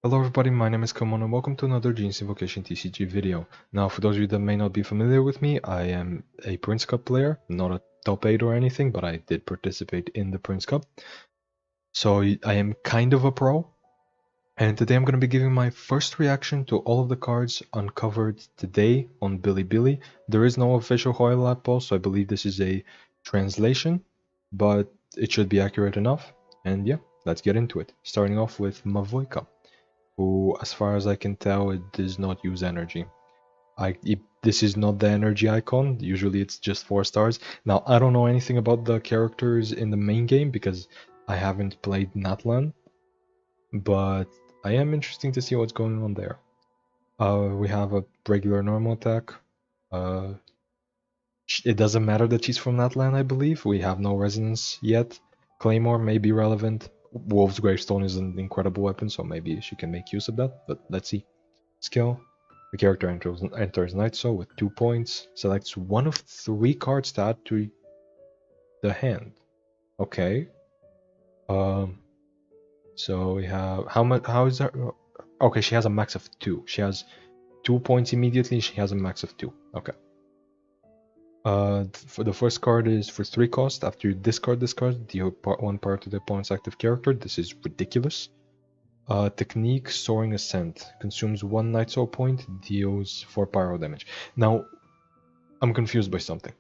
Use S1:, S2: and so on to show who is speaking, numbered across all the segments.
S1: Hello everybody, my name is Kamon and welcome to another Genshin TCG video. Now for those of you that may not be familiar with me, I am a Prince Cup player, not a top 8 or anything, but I did participate in the Prince Cup. So I am kind of a pro, and today I'm going to be giving my first reaction to all of the cards uncovered today on Bilibili. There is no official Hoylab post, so I believe this is a translation, but it should be accurate enough. And yeah, let's get into it. Starting off with Mavuika, who, as far as I can tell, it does not use energy. This is not the energy icon. Usually it's just 4 stars. Now, I don't know anything about the characters in the main game because I haven't played Natlan, but I am interested to see what's going on there. We have a regular normal attack. Uh, it doesn't matter that she's from Natlan, I believe. We have no resonance yet. Claymore may be relevant. Wolf's Gravestone is an incredible weapon, so maybe she can make use of that, but let's see. Skill. The character enters Night Soul with 2 points. Selects one of 3 cards to add to the hand. Okay. So we have how is that? Okay, she has a max of 2. She has 2 points immediately. She has a max of 2. Okay. For the first card is for 3 cost. After you discard this card, deal one part to the opponent's active character. This is ridiculous. Technique, Soaring Ascent. Consumes 1 Night Soul point, deals 4 pyro damage. Now, I'm confused by something.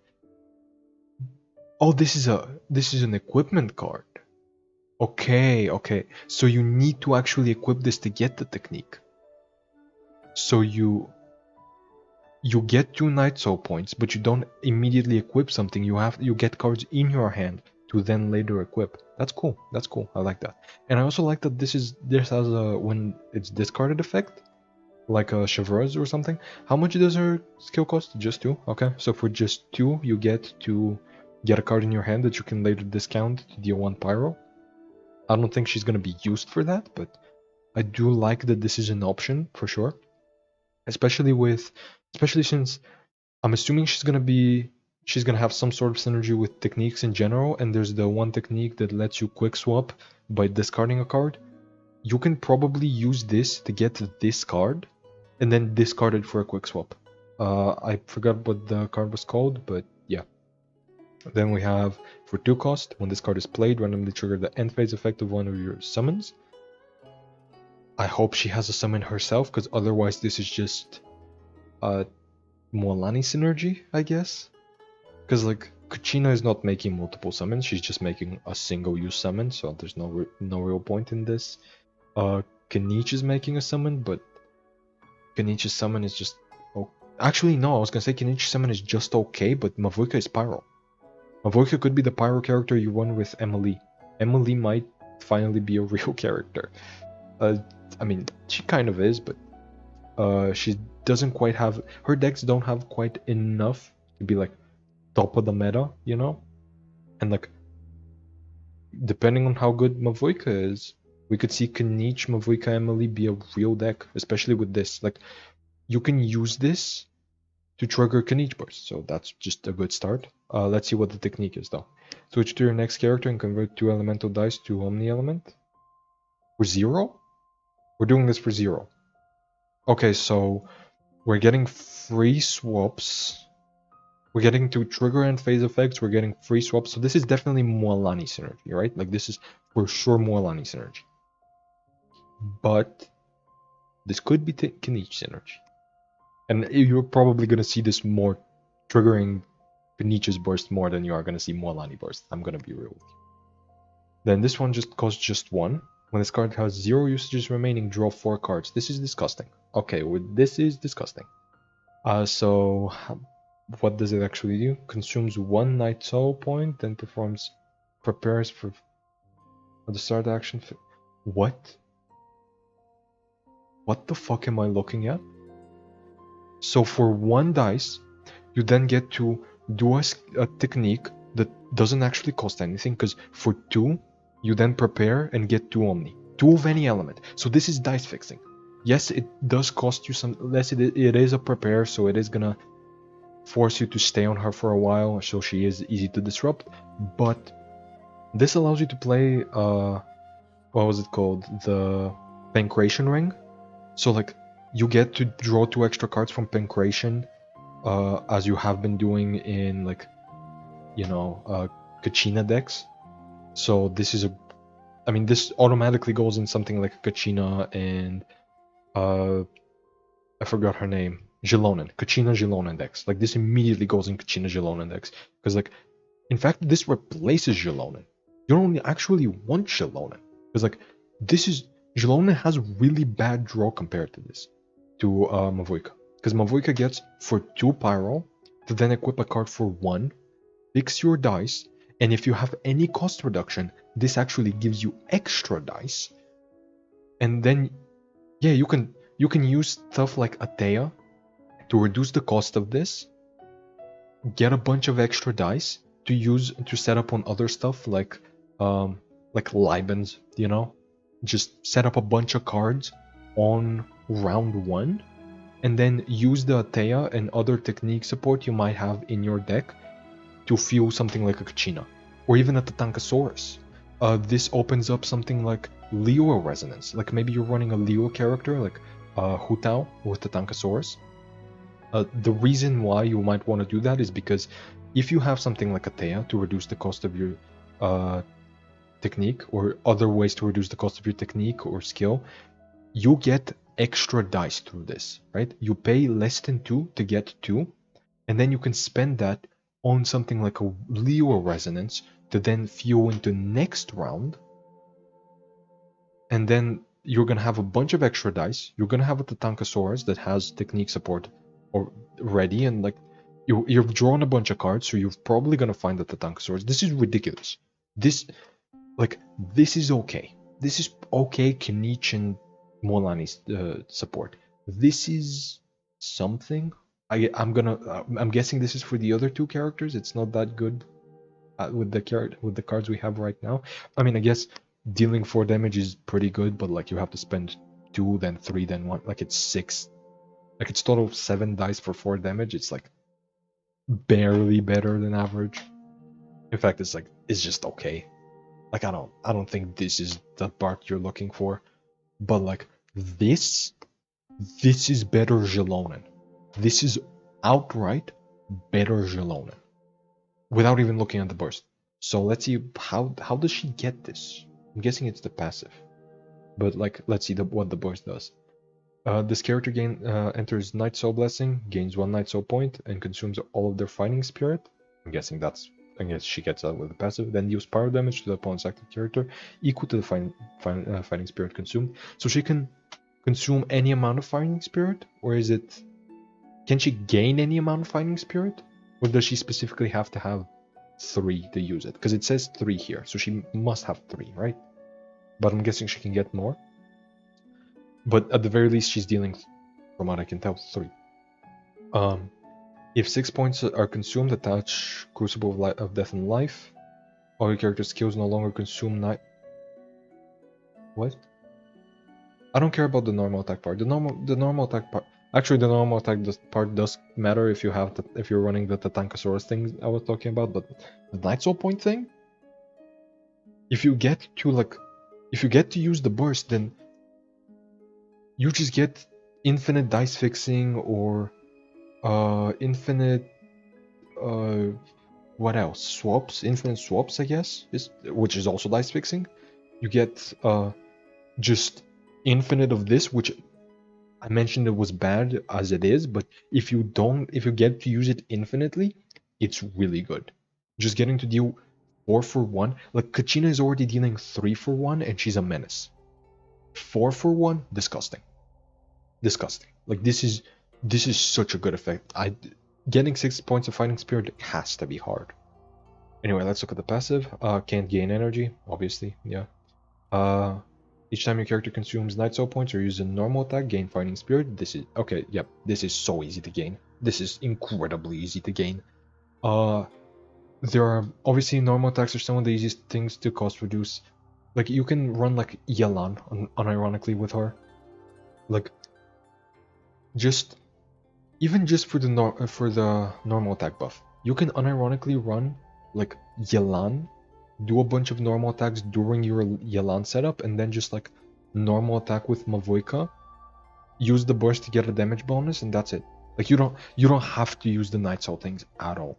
S1: Oh, this is an equipment card. Okay. So you need to actually equip this to get the technique. So you get 2 Night Soul points, but you don't immediately equip something. You get cards in your hand to then later equip. That's cool. I like that. And I also like that this has a when it's discarded effect, like a Chevreuse or something. How much does her skill cost? Just 2. Okay, so for just 2, you get to get a card in your hand that you can later discount to deal 1 pyro. I don't think she's gonna be used for that, but I do like that this is an option for sure. Especially since I'm assuming she's gonna have some sort of synergy with techniques in general, and there's the one technique that lets you quick swap by discarding a card. You can probably use this to get this card, and then discard it for a quick swap. I forgot what the card was called, but yeah. Then we have, for 2 cost, when this card is played, randomly trigger the end phase effect of one of your summons. I hope she has a summon herself, because otherwise this is just Mualani synergy, I guess. Because like Kuchina is not making multiple summons, she's just making a single use summon, so there's no real point in this. Kenichi is making a summon, but Kenichi's summon is just actually no, I was gonna say Kenichi's summon is just okay, but Mavuika is Pyro. Mavuika could be the Pyro character you run with Emily. Emily might finally be a real character. I mean, she kind of is, but she doesn't quite have, her decks don't have quite enough to be like top of the meta, you know? And like, depending on how good Mavuika is, we could see Kenichi, Mavuika, Emily be a real deck, especially with this. Like, you can use this to trigger Kenichi burst, so that's just a good start. Let's see what the technique is though. Switch to your next character and convert 2 elemental dice to Omni Element. For 0? We're doing this for 0. Okay, so we're getting free swaps. We're getting to trigger and phase effects, we're getting free swaps, so this is definitely Mualani synergy, right? Like, this is for sure Mualani synergy. But this could be Kenichi synergy. And you're probably going to see this more triggering Kenichi's burst more than you are going to see Mualani burst. I'm going to be real with you. Then this one just costs just 1. When this card has 0 usages remaining, draw 4 cards. This is disgusting. Okay, well, this is disgusting. So what does it actually do? Consumes 1 Night Soul point, then prepares for the start action. What? What the fuck am I looking at? So for 1 dice, you then get to do a technique that doesn't actually cost anything, because for 2, you then prepare and get 2 Omni. 2 of any element. So this is dice fixing. Yes, it does cost you some less. It is a prepare, so it is gonna force you to stay on her for a while, so she is easy to disrupt. But this allows you to play what was it called? Pancration Ring. So like you get to draw 2 extra cards from Pancration, as you have been doing in like, you know, Kachina decks. So this is I mean, this automatically goes in something like Kachina and I forgot her name. Jilonen. Kachina Jilonen decks. Like this immediately goes in Kachina Jilonen decks. Because like, in fact, this replaces Jilonen. You don't actually want Jilonen. Because like, Jilonen has really bad draw compared to this. To Mavuika. Because Mavuika gets for 2 Pyro, to then equip a card for 1, fix your dice, and if you have any cost reduction, this actually gives you extra dice. And then, yeah, you can use stuff like Atea to reduce the cost of this, get a bunch of extra dice to use to set up on other stuff like Libens, you know? Just set up a bunch of cards on round 1 and then use the Atea and other technique support you might have in your deck to fuel something like a Kachina or even a Tatankasaurus. This opens up something like Leo Resonance. Like maybe you're running a Leo character like Hutao with Tatankasaurus. The reason why you might want to do that is because if you have something like Atea to reduce the cost of your technique or other ways to reduce the cost of your technique or skill, you get extra dice through this, right? You pay less than 2 to get 2, and then you can spend that on something like a Leo Resonance to then fuel into next round, and then you're gonna have a bunch of extra dice. You're gonna have a Tatankasaurus that has technique support already, and like you've drawn a bunch of cards, so you're probably gonna find the Tatankasaurus. This is ridiculous. This is okay. This is okay. Kenichi and Molani's support. This is something. I'm guessing this is for the other 2 characters. It's not that good with the cards we have right now. I mean, I guess dealing 4 damage is pretty good, but like you have to spend 2, then 3, then 1. Like it's 6. Like it's total 7 dice for 4 damage. It's like barely better than average. In fact, it's just okay. Like I don't think this is the part you're looking for. But like this is better Jilonen. This is outright better Jilonen. Without even looking at the burst. So let's see how does she get this? I'm guessing it's the passive. But like let's see what the burst does. This character enters Night Soul Blessing, gains 1 Night Soul point, and consumes all of their fighting spirit. I guess she gets that with the passive. Then deals power damage to the opponent's active character, equal to the fighting spirit consumed. So she can consume any amount of fighting spirit, or can she gain any amount of fighting spirit, or does she specifically have to have 3 to use it? Because it says 3 here, so she must have 3, right? But I'm guessing she can get more. But at the very least, she's dealing, from what I can tell, 3. If 6 points are consumed, attach Crucible of Death and Life. All your character's skills no longer consume night. What? I don't care about the normal attack part. The normal attack part. Actually, the normal attack part does matter if you're running the Tatankasaurus thing I was talking about. But the Night Soul point thing, if you get to use the burst, then you just get infinite dice fixing or infinite what else? Swaps, infinite swaps, I guess, which is also dice fixing. You get just infinite of this, which I mentioned it was bad as it is, but if you get to use it infinitely, it's really good. Just getting to deal 4 for 1, like Kachina is already dealing 3 for 1, and she's a menace. 4 for 1, disgusting. Like this is such a good effect. Getting 6 points of fighting spirit has to be hard. Anyway, let's look at the passive. Can't gain energy, obviously. Yeah. Each time your character consumes Night Soul points or uses a normal attack, gain fighting spirit. This is okay. Yep. This is so easy to gain. This is incredibly easy to gain. There are obviously normal attacks are some of the easiest things to cost reduce. Like you can run like Yelan unironically with her. Like even just for the normal attack buff, you can unironically run like Yelan, do a bunch of normal attacks during your Yelan setup, and then just like normal attack with Mavuika, use the burst to get a damage bonus, and that's it. Like you don't have to use the Night Soul things at all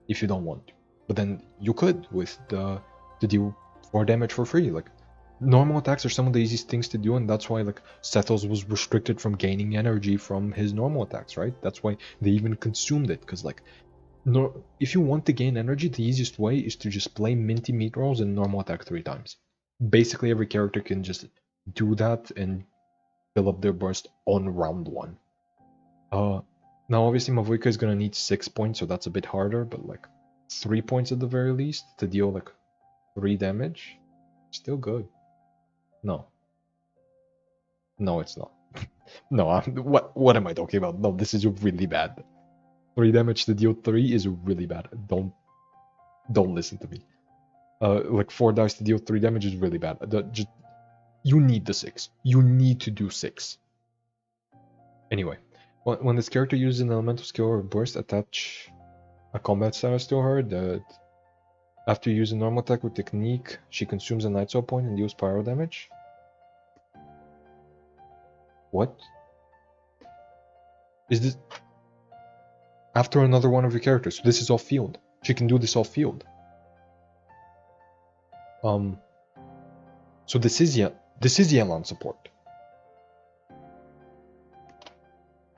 S1: if you don't want to. But then you could with the to deal 4 damage for free. Like normal attacks are some of the easiest things to do, and that's why like Sethos was restricted from gaining energy from his normal attacks, right? That's why they even consumed it, because like no, if you want to gain energy, the easiest way is to just play Minty Meat Rolls and normal attack 3 times. Basically, every character can just do that and fill up their burst on round 1. Now obviously Mavuika is gonna need 6 points, so that's a bit harder, but like 3 points at the very least to deal like 3 damage. Still good. No. No, it's not. No, what am I talking about? No, this is really bad. 3 damage to deal 3 is really bad. Don't listen to me. Like 4 dice to deal 3 damage is really bad. Just, you need the 6. You need to do 6. Anyway, when this character uses an elemental skill or burst, attach a combat status to her that after you use a normal attack with technique, she consumes a Night Soul point and deals pyro damage. What? Is this after another one of your characters? So this is off field. She can do this off field. So this is Yelan support,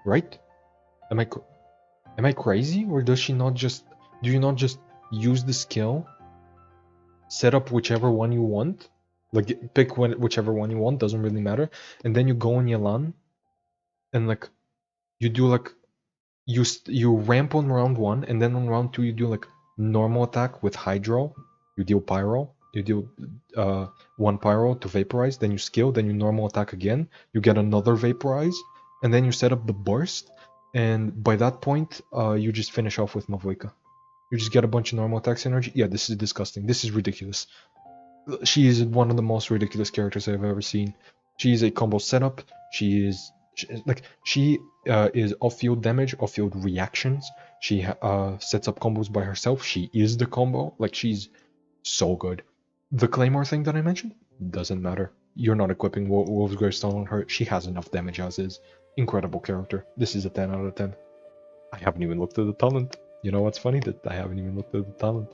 S1: right? Am I crazy, or does she not just? Do you not just use the skill, set up whichever one you want, like pick whichever one you want, doesn't really matter, and then you go on Yelan, and like you do like you ramp on round 1, and then on round 2 you do like normal attack with Hydro, you deal pyro, you deal 1 pyro to vaporize, then you skill, then you normal attack again, you get another vaporize, and then you set up the burst, and by that point you just finish off with Mavuika. You just get a bunch of normal attack synergy. Yeah, this is disgusting. This is ridiculous. She is one of the most ridiculous characters I've ever seen. She is a combo setup. She is off-field damage, off-field reactions. She sets up combos by herself. She is the combo. Like, she's so good. The Claymore thing that I mentioned doesn't matter. You're not equipping Wolf's Gravestone on her. She has enough damage as is. Incredible character. This is a 10 out of 10. I haven't even looked at the talent. You know what's funny? That I haven't even looked at the talent.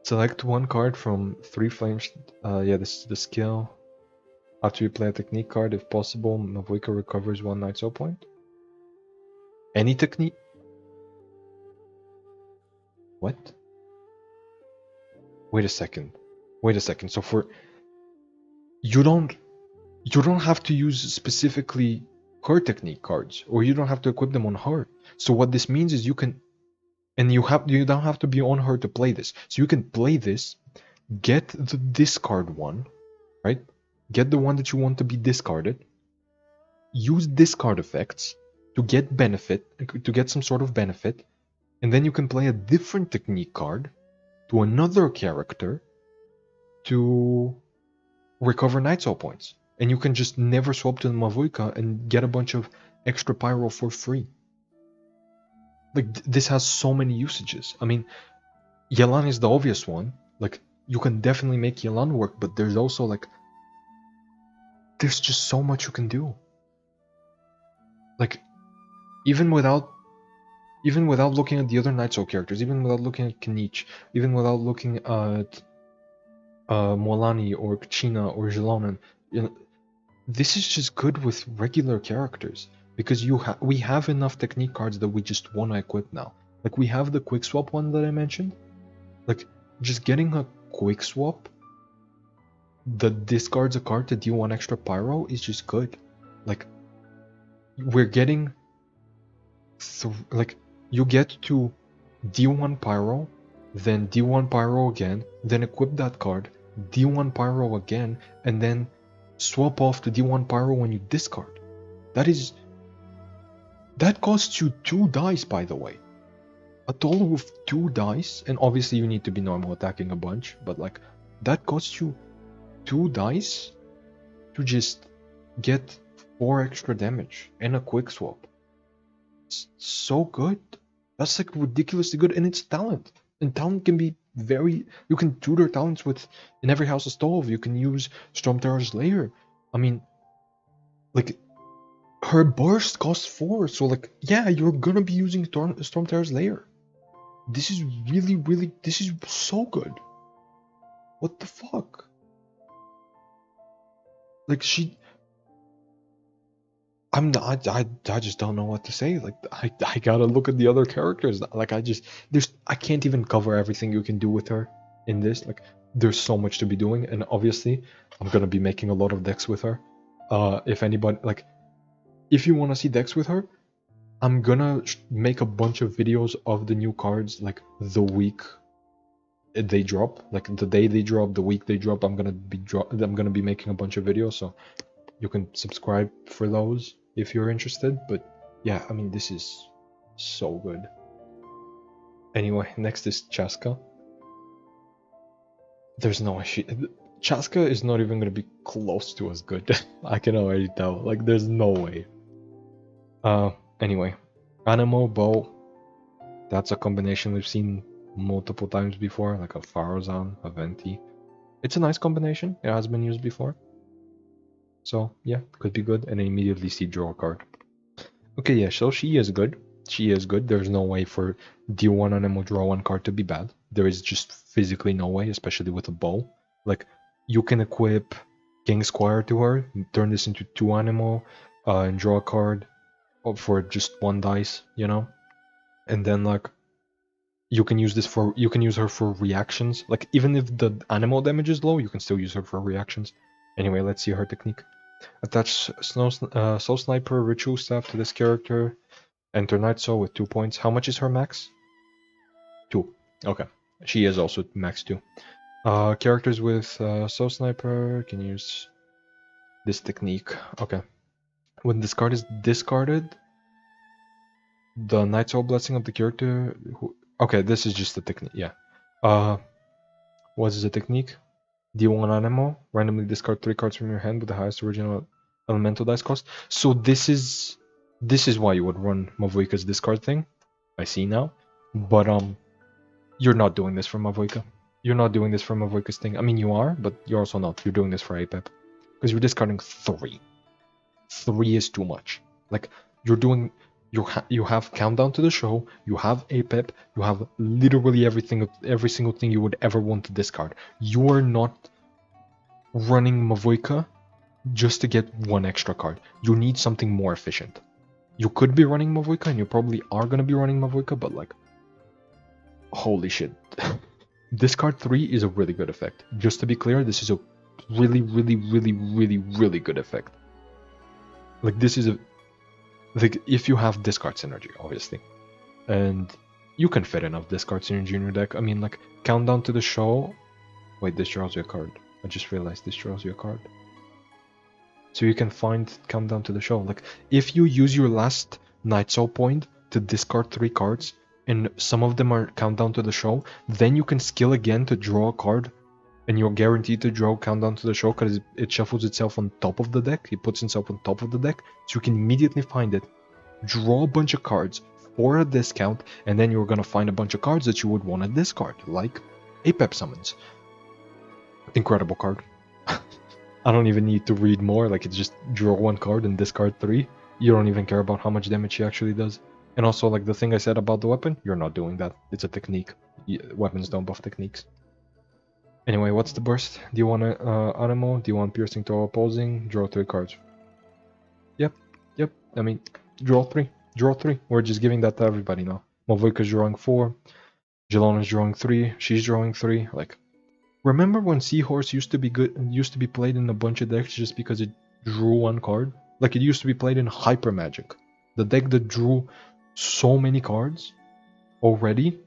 S1: Select 1 card from 3 flames. Yeah, this is the skill. After you play a technique card, if possible, Mavuika recovers 1 Night Soul point. Any technique? What? Wait a second. So for you don't have to use specifically her technique cards, or you don't have to equip them on her. So what this means is you can, and you don't have to be on her to play this. So you can play this, get the discard one, right? Get the one that you want to be discarded. Use discard effects to get benefit, to get some sort of benefit, and then you can play a different technique card to another character to recover Night Soul points. And you can just never swap to the Mavuika and get a bunch of extra pyro for free. Like, this has so many usages. I mean, Yelan is the obvious one. Like, you can definitely make Yelan work, but there's also like, there's just so much you can do. Like, even without looking at the other Night Soul characters, even without looking at Kenichi, even without looking at Molani or Kachina or Jilonen, you know, this is just good with regular characters, because we have enough technique cards that we just want to equip now. Like, we have the quick swap one that I mentioned. Like, just getting a quick swap that discards a card to deal 1 extra pyro is just good. Like, we're getting like, you get to deal 1 pyro, then deal 1 pyro again, then equip that card, deal 1 pyro again, and then swap off to deal 1 pyro when you discard. That costs you 2 dice, by the way. A total of 2 dice, and obviously you need to be normal attacking a bunch, but like, that costs you 2 dice to just get 4 extra damage and a quick swap. It's so good. That's like ridiculously good, and it's talent. And talent can be you can tutor talents with in every house of stove. You can use Stormterror's Lair. I mean, like, her burst costs 4, so like, yeah, you're gonna be using Stormterror's Lair. This is really, this is so good. What the fuck? Like, I just don't know what to say. Like, I gotta look at the other characters. Like, I can't even cover everything you can do with her in this. Like, there's so much to be doing, and obviously, I'm gonna be making a lot of decks with her. If anybody, like, if you want to see decks with her, I'm gonna make a bunch of videos of the new cards, like, the week they drop, like the day they drop, the week they drop. I'm gonna be making a bunch of videos, so you can subscribe for those if you're interested. But yeah, I mean, this is so good. Anyway, next is Chasca. There's no way Chasca is not even gonna be close to as good. I can already tell. Like, there's no way. Anyway, Anemo Bow. That's a combination we've seen multiple times before, like a Farozan, a Venti. It's a nice combination. It has been used before. So yeah, could be good. And I immediately see draw a card. Okay, yeah, so she is good. She is good. There's no way for D1 Anemo draw 1 card to be bad. There is just physically no way, especially with a bow. Like, you can equip King Squire to her, turn this into 2 Anemo, and draw a card for just 1 dice, you know? And then, like, you can use her for reactions. Like, even if the animal damage is low, you can still use her for reactions. Anyway, let's see her technique. Attach Soul Sniper Ritual Staff to this character. Enter Night Soul with 2 points. How much is her max? 2. Okay. She is also max 2. Characters with Soul Sniper can use this technique. Okay. When this card is discarded, the Night Soul Blessing of the character... Okay, this is just the technique, yeah. What is the technique? D1 Anemo, randomly discard 3 cards from your hand with the highest original elemental dice cost. So this is why you would run Mavuika's discard thing. I see now. But you're not doing this for Mavuika. You're not doing this for Mavuika's thing. I mean, you are, but you're also not. You're doing this for APEP. Because you're discarding 3. 3 is too much. Like, you're doing... You have Countdown to the Show, you have APEP, you have literally every single thing you would ever want to discard. You are not running Mavuika just to get 1 extra card. You need something more efficient. You could be running Mavuika, and you probably are going to be running Mavuika, but like, holy shit. Discard 3 is a really good effect. Just to be clear, this is a really good effect. Like, this is a... Like, if you have discard synergy, obviously. And you can fit enough discard synergy in your deck. I mean, like, Countdown to the Show... Wait, this draws you a card. I just realized this draws you a card. So you can find Countdown to the Show. Like, if you use your last Night Soul point to discard 3 cards, and some of them are Countdown to the Show, then you can skill again to draw a card, and you're guaranteed to draw Countdown to the Show because it shuffles itself on top of the deck. It puts itself on top of the deck, so you can immediately find it, draw a bunch of cards for a discount, and then you're gonna find a bunch of cards that you would want to discard, like APEP summons. Incredible card. I don't even need to read more. Like, it's just draw 1 card and discard 3. You don't even care about how much damage she actually does. And also, like, the thing I said about the weapon, you're not doing that. It's a technique. Weapons don't buff techniques. Anyway, what's the burst? Do you want Anemo? Do you want Piercing to all opposing? Draw 3 cards. Yep. I mean, draw 3. We're just giving that to everybody now. Mavuika's drawing 4. Jelona's drawing 3. She's drawing 3. Like, remember when Seahorse used to be played in a bunch of decks just because it drew 1 card? Like, it used to be played in Hyper Magic. The deck that drew so many cards already,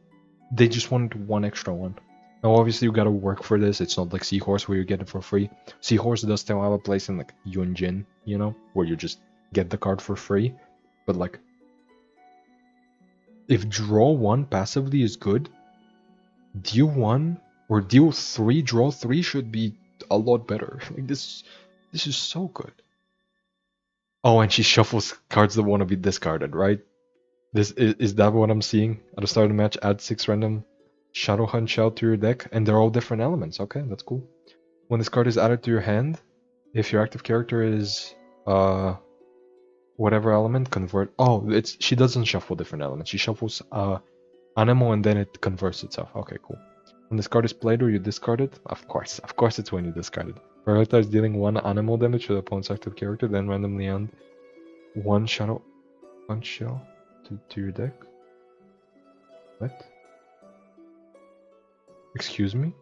S1: they just wanted 1 extra one. Now, obviously, you gotta work for this. It's not like Seahorse where you get it for free. Seahorse does still have a place in, like, Yunjin, you know, where you just get the card for free. But, like, if draw 1 passively is good, deal 1 or deal 3, draw 3 should be a lot better. Like, this is so good. Oh, and she shuffles cards that want to be discarded, right? This is that what I'm seeing at the start of the match? Add 6 random. Shadow Hunt Shell to your deck, and they're all different elements. Okay, that's cool. When this card is added to your hand, if your active character is whatever element, convert. Oh, she doesn't shuffle different elements. She shuffles animal and then it converts itself. Okay, cool. When this card is played or you discard it, of course it's when you discard it. Prioritize dealing 1 animal damage to the opponent's active character, then randomly add 1 Shadow Hunt Shell to your deck. What? Excuse me?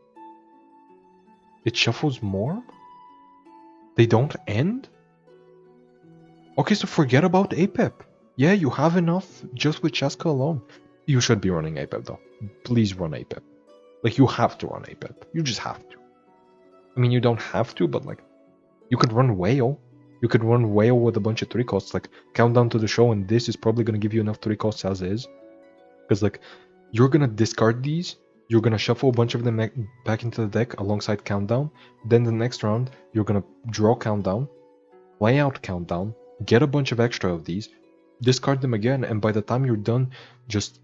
S1: It shuffles more? They don't end? Okay, so forget about APEP. Yeah, you have enough just with Chasca alone. You should be running APEP though. Please run APEP. Like, you have to run APEP. You just have to. I mean, you don't have to, but like, you could run Whale. You could run Whale with a bunch of 3 costs, like Countdown to the Show, and this is probably gonna give you enough 3 costs as is. Because like, you're gonna discard these, you're gonna shuffle a bunch of them back into the deck alongside Countdown. Then the next round, you're gonna draw Countdown, play out Countdown, get a bunch of extra of these, discard them again, and by the time you're done, just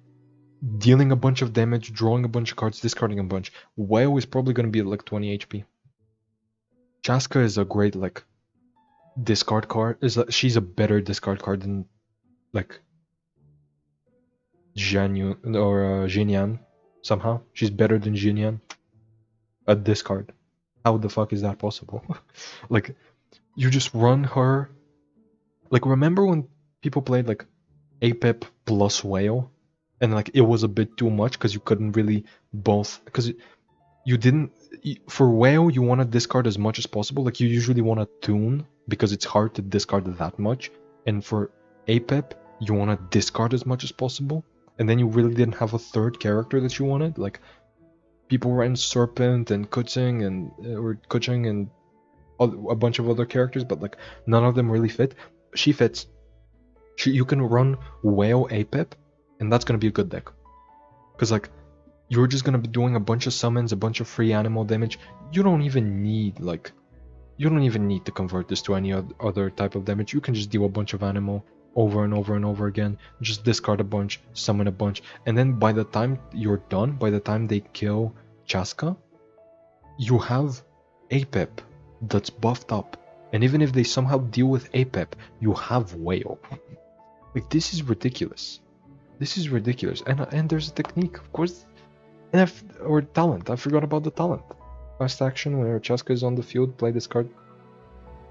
S1: dealing a bunch of damage, drawing a bunch of cards, discarding a bunch. Whale is probably gonna be at like 20 HP. Chasca is a great like discard card. She's a better discard card than like Jinyan. Somehow she's better than Jinyan at discard. How the fuck is that possible? Like, you just run her. Like, remember when people played like APEP plus Whale, and like it was a bit too much because you couldn't really both, because you didn't. For Whale, you want to discard as much as possible. Like, you usually want to tune because it's hard to discard that much. And for APEP, you want to discard as much as possible. And then you really didn't have a third character that you wanted. Like, people ran Serpent and Kuching and a bunch of other characters, but like none of them really fit. She fits. You can run Whale APEP, and that's gonna be a good deck. Because like, you're just gonna be doing a bunch of summons, a bunch of free animal damage. You don't even need to convert this to any other type of damage. You can just deal a bunch of animal over and over and over again. Just discard a bunch, summon a bunch, and then by the time you're done, by the time they kill Chasca, you have APEP that's buffed up. And even if they somehow deal with APEP, you have Whale. Like, this is ridiculous. This is ridiculous. And there's a technique, of course. Or talent. I forgot about the talent. Fast action, whenever Chasca is on the field, play this card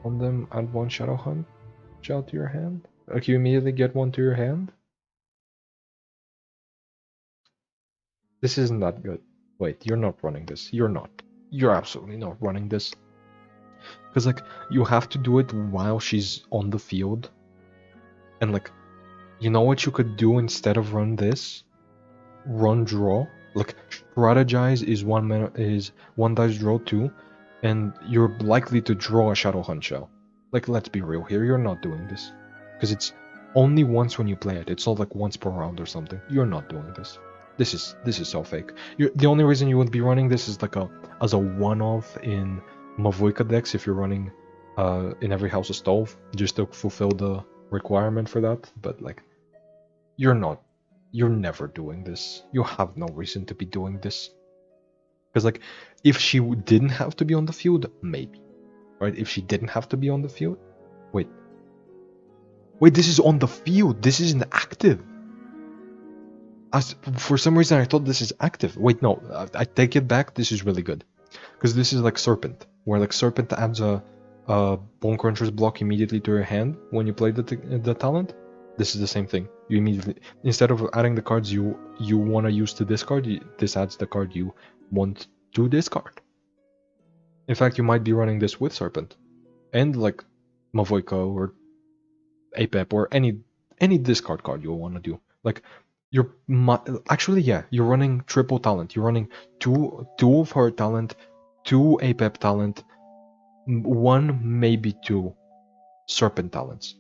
S1: on them, add 1 Shadow Hunt Shell to your hand. Like, you immediately get 1 to your hand. This isn't that good. Wait, you're not running this. You're not. You're absolutely not running this. Because, like, you have to do it while she's on the field. And, like, you know what you could do instead of run this? Run draw. Like, strategize is 1 dice draw 2, and you're likely to draw a Shadow Hunt Shell. Like, let's be real here, you're not doing this. Because it's only once when you play it. It's not like once per round or something. You're not doing this. This is so fake. The only reason you would be running this is like as a one-off in Mavuika decks if you're running in every house a stove, just to fulfill the requirement for that. But like, you're never doing this. You have no reason to be doing this. Because like, if she didn't have to be on the field, maybe. Right? If she didn't have to be on the field, wait, this is on the field. This isn't active. For some reason, I thought this is active. Wait, no, I take it back. This is really good. Because this is like Serpent, where like Serpent adds a Bone Cruncher's block immediately to your hand when you play the talent. This is the same thing. You immediately, instead of adding the cards you want to use to discard, this adds the card you want to discard. In fact, you might be running this with Serpent, and like Mavuika or APEP or any discard card you want to do. Like, you're running triple talent. You're running two of her talent, 2 APEP talent, 1 maybe 2 Serpent talents,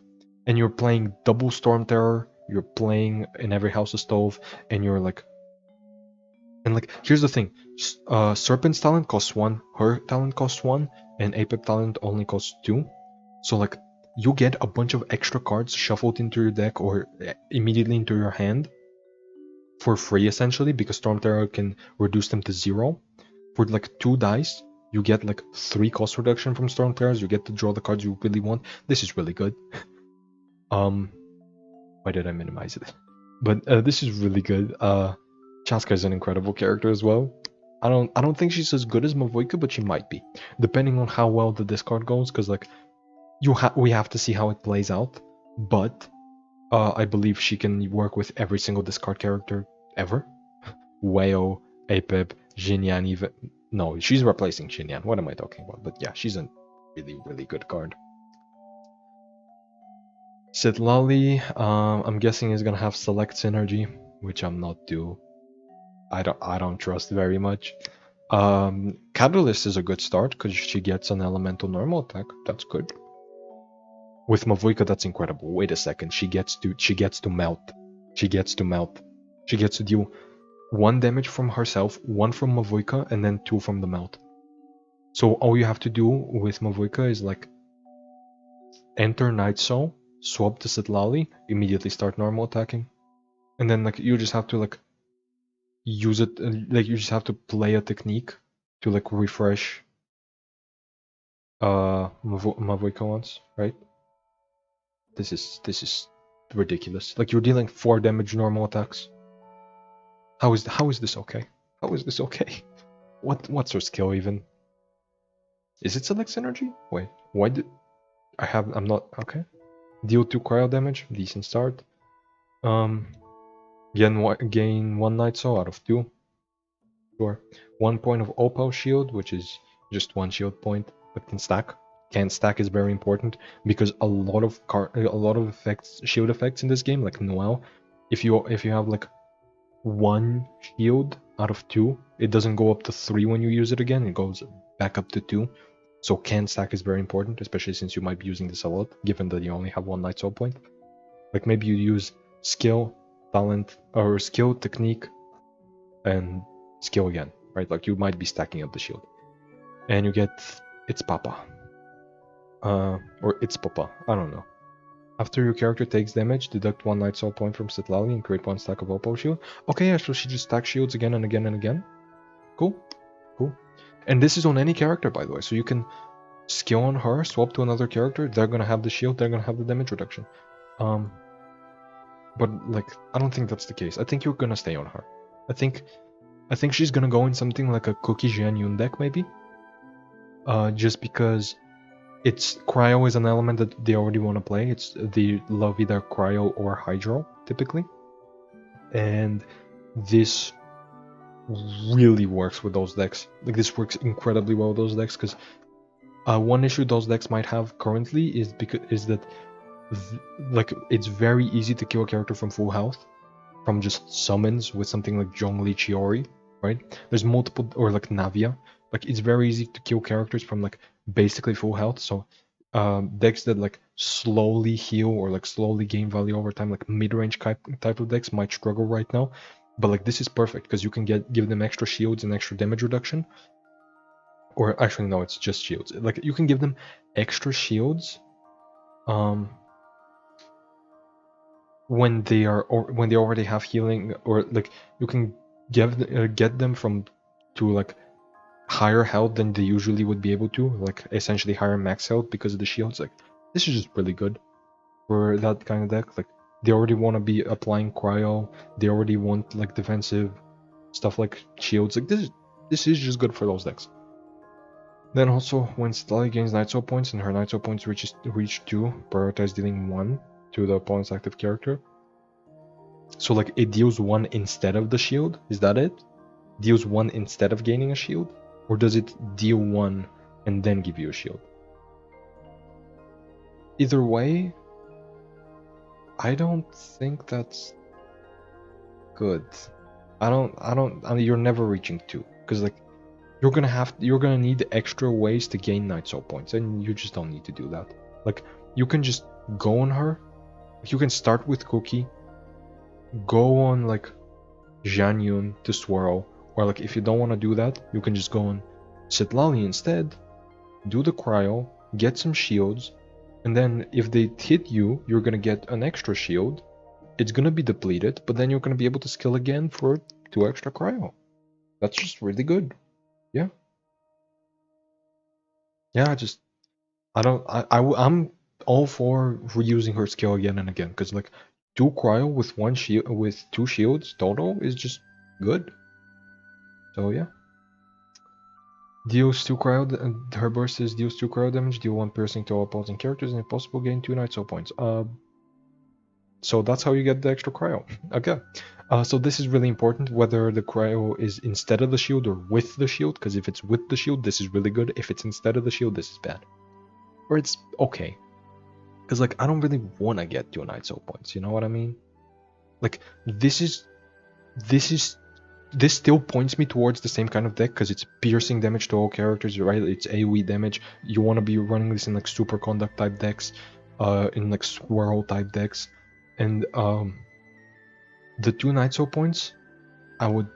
S1: and you're playing double Storm Terror. You're playing in every house a stove, and you're like, here's the thing: Serpent's talent costs 1, her talent costs 1, and APEP talent only costs 2. So like, you get a bunch of extra cards shuffled into your deck or immediately into your hand. for free essentially, because Storm Terror can reduce them to 0. For like 2 dice, you get like 3 cost reduction from Storm Terrors. You get to draw the cards you really want. This is really good. Why did I minimize it? But this is really good. Chasca is an incredible character as well. I don't think she's as good as Mavuika, but she might be, depending on how well the discard goes. Because like we have to see how it plays out. But I believe she can work with every single discard character ever. Whale, Apep, Jinyan, even no, she's replacing Jinyan. What am I talking about? But yeah, she's a really, really good card. Sitlali, I'm guessing is gonna have select synergy, which I'm not too. I don't trust very much. Catalyst is a good start because she gets an elemental normal attack. That's good. With Mavuika, that's incredible. Wait a second, she gets to melt. She gets to melt. She gets to deal 1 damage from herself, 1 from Mavuika, and then 2 from the melt. So all you have to do with Mavuika is like enter Night Soul, swap to Sitlali, immediately start normal attacking, and then like you just have to like use it, like you just have to play a technique to like refresh Mavuika once, right? This is ridiculous. Like you're dealing 4 damage normal attacks. How is this okay? How is this okay? What's her skill even? Is it select synergy? Wait, why did I'm not okay. Deal 2 cryo damage, decent start. Gain 1 Night Soul out of 2. Sure. 1 point of Opal Shield, which is just 1 shield point, but can stack. Can stack is very important because a lot of effects, shield effects in this game, like Noel, if you have like 1 shield out of 2, it doesn't go up to 3 when you use it again. It goes back up to 2. So can stack is very important, especially since you might be using this a lot, given that you only have 1 Night Soul point. Like maybe you use skill, talent, or skill, technique, and skill again, right? Like you might be stacking up the shield. And you get It's Papa. Or It's Papa, I don't know. After your character takes damage, deduct 1 Night Soul point from Sitlali and create 1 stack of Opal Shield. Okay, yeah, so she just stacks shields again and again and again. Cool. And this is on any character, by the way, so you can skill on her, swap to another character, they're gonna have the shield, they're gonna have the damage reduction. But like, I don't think that's the case. I think you're gonna stay on her. I think she's gonna go in something like a Cookie Jian Yun deck, maybe. Just because it's cryo is an element that they already want to play. They love either cryo or hydro, typically. And this really works with those decks. Like this works incredibly well with those decks, because one issue those decks might have currently is that like it's very easy to kill a character from full health from just summons with something like Zhongli Chiori, right? There's multiple, or like Navia. Like it's very easy to kill characters from like basically full health. So decks that like slowly heal or like slowly gain value over time, like mid-range type of decks might struggle right now. But like this is perfect because you can give them extra shields and extra damage reduction. Or actually no, it's just shields. Like you can give them extra shields when they already have healing, or like you can get them to like higher health than they usually would be able to, like essentially higher max health because of the shields. Like this is just really good for that kind of deck. Like they already want to be applying cryo, they already want like defensive stuff like shields. Like this is just good for those decks. Then also when Stali gains Night Soul points and her Night Soul points reach 2, prioritize dealing 1 to the opponent's active character. So like it deals 1 instead of the shield, is that it? Deals 1 instead of gaining a shield? Or does it deal 1 and then give you a shield? Either way, I don't think that's good. You're never reaching 2, because like you're gonna need extra ways to gain Night Soul points, and you just don't need to do that. Like you can just go on her. You can start with Cookie, go on like Jianyun to swirl, or like if you don't want to do that, you can just go on Sitlali instead, do the cryo, get some shields, and then if they hit you, you're gonna get an extra shield, it's gonna be depleted, but then you're gonna be able to skill again for 2 extra cryo. That's just really good. Yeah. Yeah, I'm all for reusing her skill again and again, because like 2 cryo with 1 shield with 2 shields total is just good. So yeah. Deals 2 cryo, her burst is deals 2 cryo damage, deal 1 piercing to all opposing characters, and if possible gain 2 night soul points. So that's how you get the extra cryo. Okay. So this is really important, whether the cryo is instead of the shield or with the shield, because if it's with the shield, this is really good. If it's instead of the shield, this is bad. Or it's okay. Because like I don't really want to get 2 night soul points, you know what I mean? Like this still points me towards the same kind of deck, because it's piercing damage to all characters, right? It's AoE damage. You want to be running this in like super conduct type decks, in like swirl type decks, and the 2 night soul points, I would,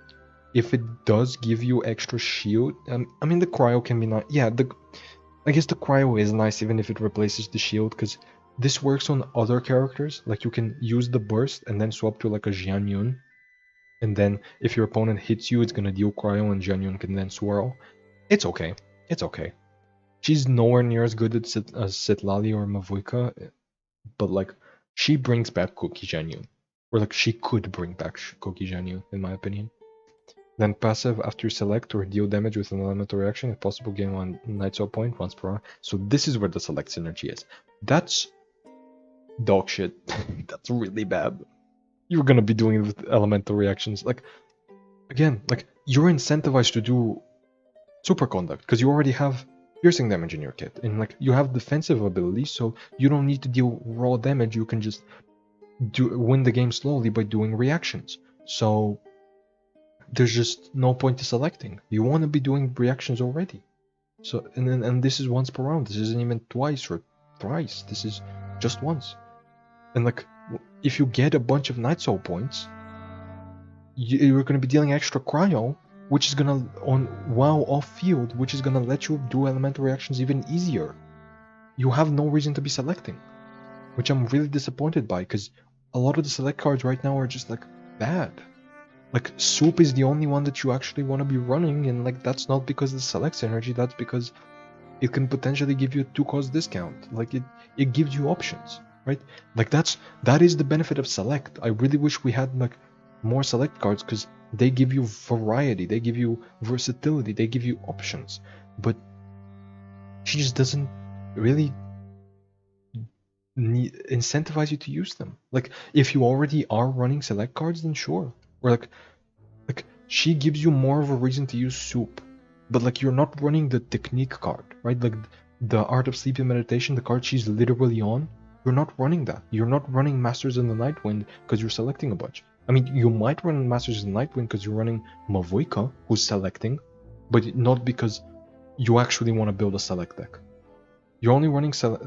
S1: if it does give you extra shield. I mean the cryo can be nice. Yeah, I guess the cryo is nice even if it replaces the shield, because this works on other characters. Like you can use the burst and then swap to like a Jian Yun. And then if your opponent hits you, it's gonna deal cryo and Jian Yun can then swirl. It's okay. It's okay. She's nowhere near as good as Sitlali or Mavuika, but like she brings back Cookie Jian Yun. Or like she could bring back Cookie Jian Yun, in my opinion. Then passive after you select or deal damage with an elemental reaction, if possible gain 1 night soul point once per hour. So this is where the select synergy is. That's dog shit. That's really bad. You're gonna be doing it with elemental reactions. Like, again, like, you're incentivized to do superconduct, because you already have piercing damage in your kit. And, like, you have defensive abilities, so you don't need to deal raw damage. You can just win the game slowly by doing reactions. So, there's just no point to selecting. You want to be doing reactions already. So, and this is once per round. This isn't even twice or thrice. This is just once. And like, if you get a bunch of night soul points, you're going to be dealing extra cryo, which is going to, while off field, which is going to let you do elemental reactions even easier. You have no reason to be selecting, which I'm really disappointed by, because a lot of the select cards right now are just like bad. Like, Soup is the only one that you actually want to be running, and like that's not because of the select synergy, that's because it can potentially give you a 2-cost discount. Like it gives you options, right? Like that is the benefit of select. I really wish we had like more select cards, because they give you variety, they give you versatility, they give you options. But she just doesn't really incentivize you to use them. Like, if you already are running select cards, then sure. Or like she gives you more of a reason to use Soup, but like you're not running the technique card, right? Like the Art of Sleep and Meditation, the card she's literally on, you're not running that. You're not running Masters in the Nightwind because you're selecting a bunch. I mean, you might run Masters in the Nightwind because you're running Mavuika, who's selecting, but not because you actually want to build a select deck. You're only running select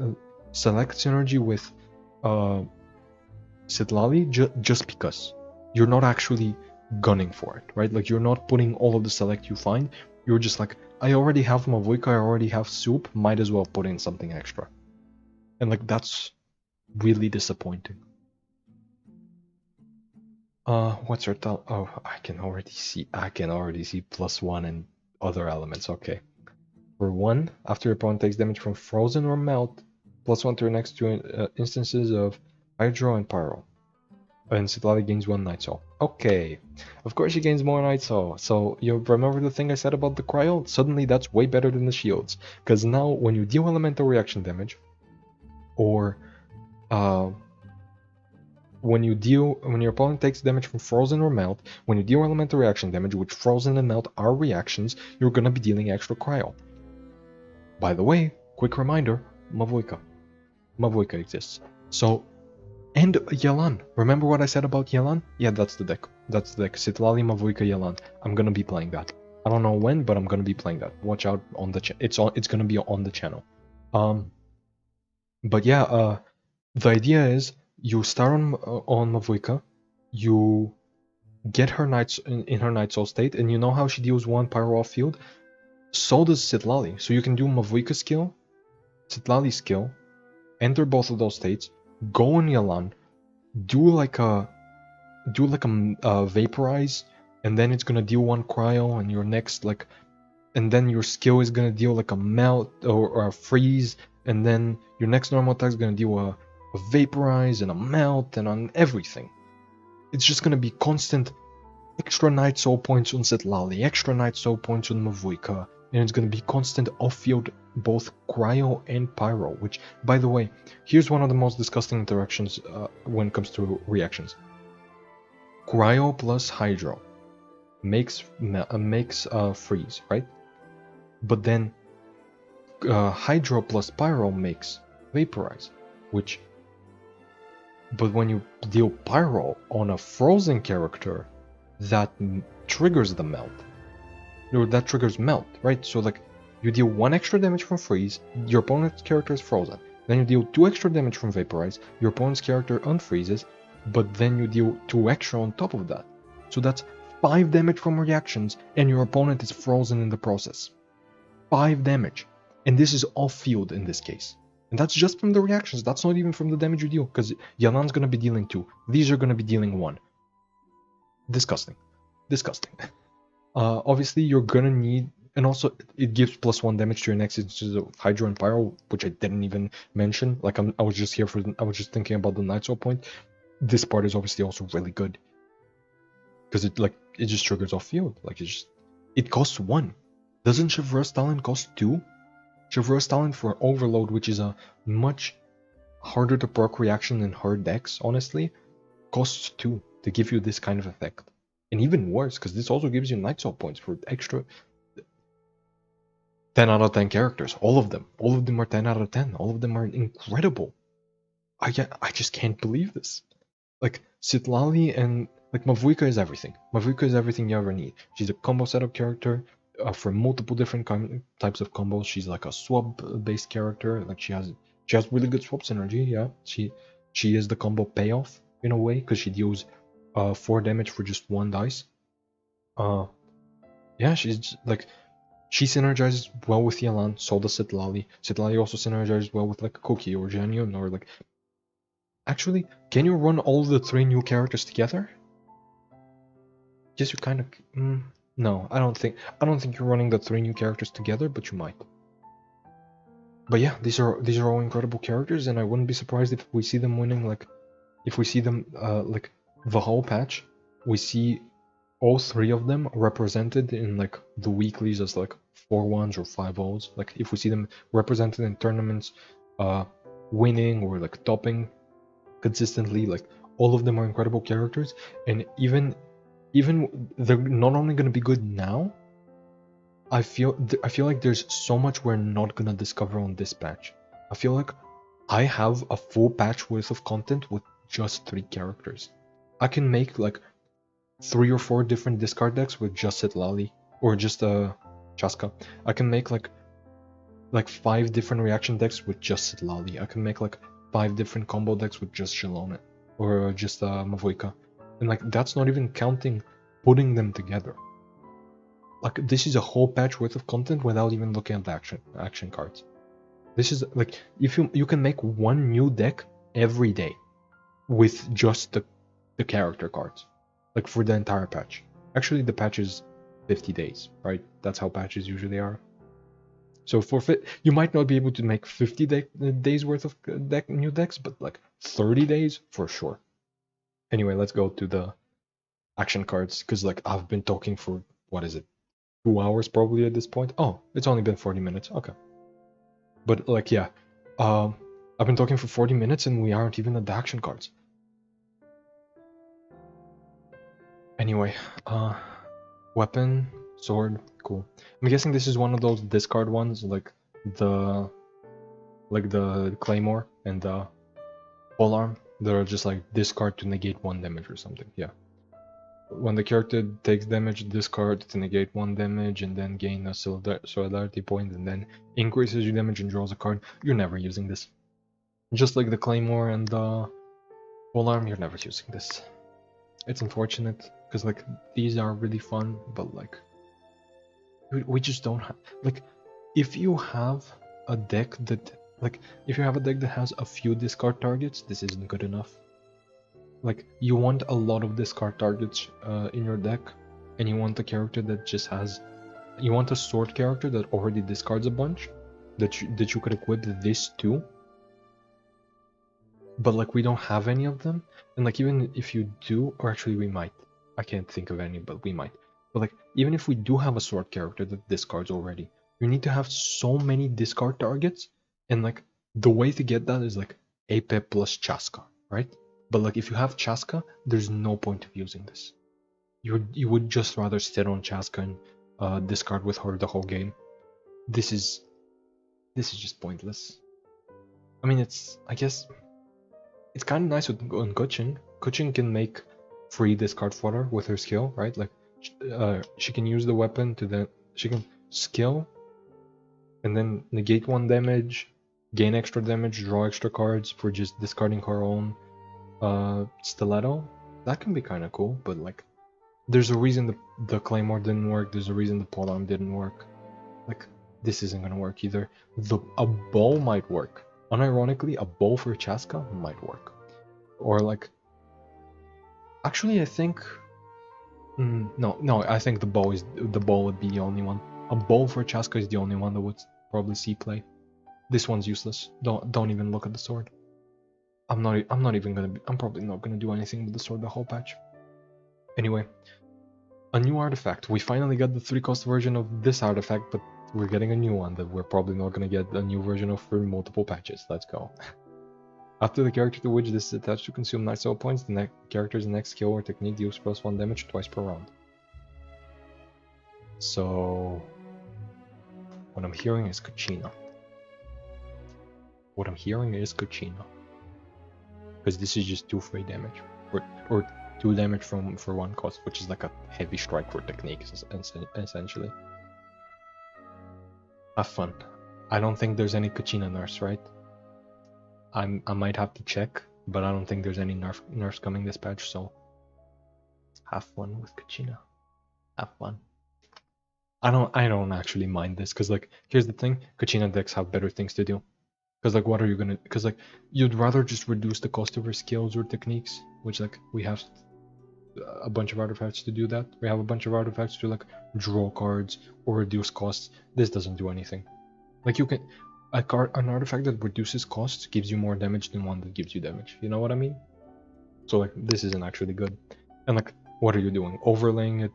S1: synergy with Sitlali just because. You're not actually gunning for it, right? Like, you're not putting all of the select you find. You're just like, I already have Mavuika, I already have Soup, might as well put in something extra. And like, that's really disappointing. What's her tal? Oh, I can already see +1 and other elements. Okay. For 1, after your opponent takes damage from Frozen or Melt, +1 to your next 2 instances of Hydro and Pyro. And Sitlali gains 1 Night Soul. Okay, of course she gains more Night Soul. So you remember the thing I said about the cryo? Suddenly that's way better than the shields. Because now when you deal elemental reaction damage, or when your opponent takes damage from Frozen or Melt, when you deal elemental reaction damage, which Frozen and Melt are reactions, you're gonna be dealing extra cryo. By the way, quick reminder, Mavuika. Mavuika exists. So, and Yelan. Remember what I said about Yelan? Yeah, that's the deck. That's the deck. Sitlali, Mavuika, Yelan. I'm gonna be playing that. I don't know when, but I'm gonna be playing that. Watch out on the it's gonna be on the channel. But yeah, the idea is you start on Mavuika, you get her knights in her Night Soul state, and you know how she deals 1 pyro off field? So does Sitlali. So you can do Mavuika skill, Sitlali skill, enter both of those states, go on Yelan, do like a vaporize, and then it's gonna deal one cryo, and your next like, and then your skill is gonna deal like a melt or a freeze, and then your next normal attack is gonna deal a vaporize and a melt and on everything. It's just gonna be constant extra night soul points on Zetlali, extra night soul points on Mavuika, and it's gonna be constant off-field both cryo and pyro, which, by the way, here's one of the most disgusting interactions when it comes to reactions. Cryo plus hydro makes freeze, right? But then hydro plus pyro makes vaporize, which, but when you deal pyro on a frozen character, that triggers the melt, or that triggers melt, right? So like, you deal 1 extra damage from freeze, your opponent's character is frozen. Then you deal 2 extra damage from vaporize, your opponent's character unfreezes, but then you deal 2 extra on top of that. So that's 5 damage from reactions, and your opponent is frozen in the process. 5 damage. And this is off-field in this case. And that's just from the reactions, that's not even from the damage you deal, because Yanan's gonna be dealing 2. These are gonna be dealing 1. Disgusting. Disgusting. Obviously, you're gonna need, and also it gives +1 damage to your next instance of Hydro and Pyro, which I didn't even mention. Like I was just thinking about the Night Soul point. This part is obviously also really good because it just triggers off field. Like it costs 1. Doesn't Chevreuse Talent cost 2? Chevreuse Talent for Overload, which is a much harder to proc reaction than her decks, honestly, costs 2 to give you this kind of effect. And even worse, because this also gives you Night Soul points for extra 10 out of 10 characters. All of them are 10 out of 10. All of them are incredible. I just can't believe this. Like, Citlali and like Mavuika is everything. Mavuika is everything you ever need. She's a combo setup character for multiple different types of combos. She's like a swap based character. Like she has really good swap synergy. Yeah, she is the combo payoff in a way because she deals 4 damage for just 1 dice. Yeah, she's like, she synergizes well with Yalan, so does Citlali. Citlali also synergizes well with like Cookie or Janyun or like. Actually, can you run all the 3 new characters together? Yes, you kind of. No, I don't think you're running the 3 new characters together, but you might. But yeah, these are all incredible characters, and I wouldn't be surprised if we see them winning. Like, if we see them like the whole patch, we see all 3 of them represented in like the weeklies as like 4-1s or 5-0s. Like if we see them represented in tournaments, winning or like topping consistently, like all of them are incredible characters, and even they're not only going to be good now. I feel like there's so much we're not gonna discover on this patch. I feel like I have a full patch worth of content with just 3 characters. I can make like 3 or 4 different discard decks with just Citlali or just Chasca. I can make like 5 different reaction decks with just Citlali. I can make like 5 different combo decks with just Shalom or just Mavuika. And like that's not even counting putting them together. Like this is a whole patch worth of content without even looking at the action cards. This is like, if you can make 1 new deck every day with just the character cards, like for the entire patch. Actually, the patch is 50 days, right? That's how patches usually are. So you might not be able to make 50 days worth of new decks, but like 30 days for sure. Anyway, let's go to the action cards, because like I've been talking for, what is it, 2 hours probably at this point. Oh, it's only been 40 minutes. Okay. But like, yeah, I've been talking for 40 minutes and we aren't even at the action cards. Anyway, weapon, sword, cool. I'm guessing this is one of those discard ones, like the claymore and the polearm. They're just like discard to negate 1 damage or something. Yeah. When the character takes damage, discard to negate 1 damage and then gain a solidarity point and then increases your damage and draws a card. You're never using this. Just like the claymore and the polearm, you're never using this. It's unfortunate, because like these are really fun, but like we just don't have, like, if you have a deck that has a few discard targets, this isn't good enough. like you want a lot of discard targets in your deck, and you want a character that just has, you want a sword character that already discards a bunch, that you could equip this to. But like we don't have any of them, and like even if you do, or actually we might, I can't think of any, but we might. But like even if we do have a sword character that discards already, you need to have so many discard targets, and like the way to get that is like AP plus Chasca, right? But like if you have Chasca, there's no point of using this. You would just rather sit on Chasca and discard with her the whole game. This is just pointless. I mean, I guess it's kind of nice on Kuchin. Kuchin can make free discard fodder with her skill, right? Like she can use the weapon to then she can skill and then negate 1 damage, gain extra damage, draw extra cards for just discarding her own stiletto. That can be kind of cool, but like there's a reason the Claymore didn't work, there's a reason the polearm didn't work. Like this isn't gonna work either. A bow might work. Unironically, a bow for Chasca might work. Or like actually I think no, I think the bow would be the only one. A bow for Chasca is the only one that would probably see play. This one's useless. Don't even look at the sword. I'm probably not gonna do anything with the sword the whole patch. Anyway, a new artifact. We finally got the 3-cost version of this artifact, but we're getting a new one that we're probably not gonna get a new version of for multiple patches. Let's go. After the character to which this is attached to consume night soul points, the character's next skill or technique deals +1 damage twice per round. So what I'm hearing is Kuchina. Because this is just 2 free damage. Or 2 damage for 1 cost, which is like a heavy strike for technique, essentially. Have fun. I don't think there's any Kuchina nerfs, right? I might have to check, but I don't think there's any nerfs coming this patch, so have fun with Kuchina. Have fun. I don't actually mind this, because like here's the thing, Kuchina decks have better things to do. Because like what are you gonna, because like you'd rather just reduce the cost of her skills or techniques, which like we have a bunch of artifacts to do that. We have a bunch of artifacts to like draw cards or reduce costs. This doesn't do anything. Like you can, an artifact that reduces costs gives you more damage than one that gives you damage. You know what I mean? So like this isn't actually good. And like what are you doing? Overlaying it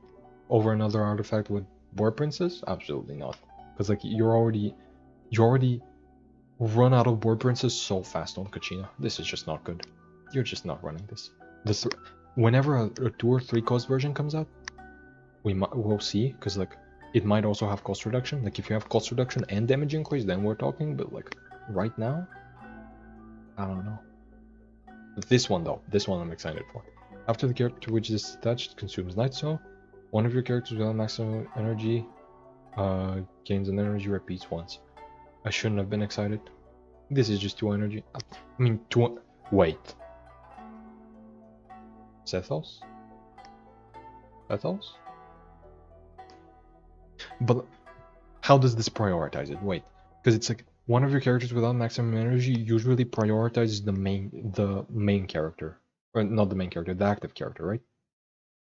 S1: over another artifact with War Princess? Absolutely not. Because like you already run out of War Princess so fast on Kuchina. This is just not good. You're just not running this. Whenever a 2 or 3 cost version comes out, we'll see, because like it might also have cost reduction. Like if you have cost reduction and damage increase, then we're talking. But like right now, I don't know. But this one though, I'm excited for. After the character to which this is attached consumes Night Soul, one of your characters with maximum energy gains an energy repeats once. I shouldn't have been excited. This is just 2 energy. I mean 2. Wait. Sethos? But how does this prioritize it? Wait, because it's like one of your characters without maximum energy usually prioritizes the main character, or not the main character, the active character, right?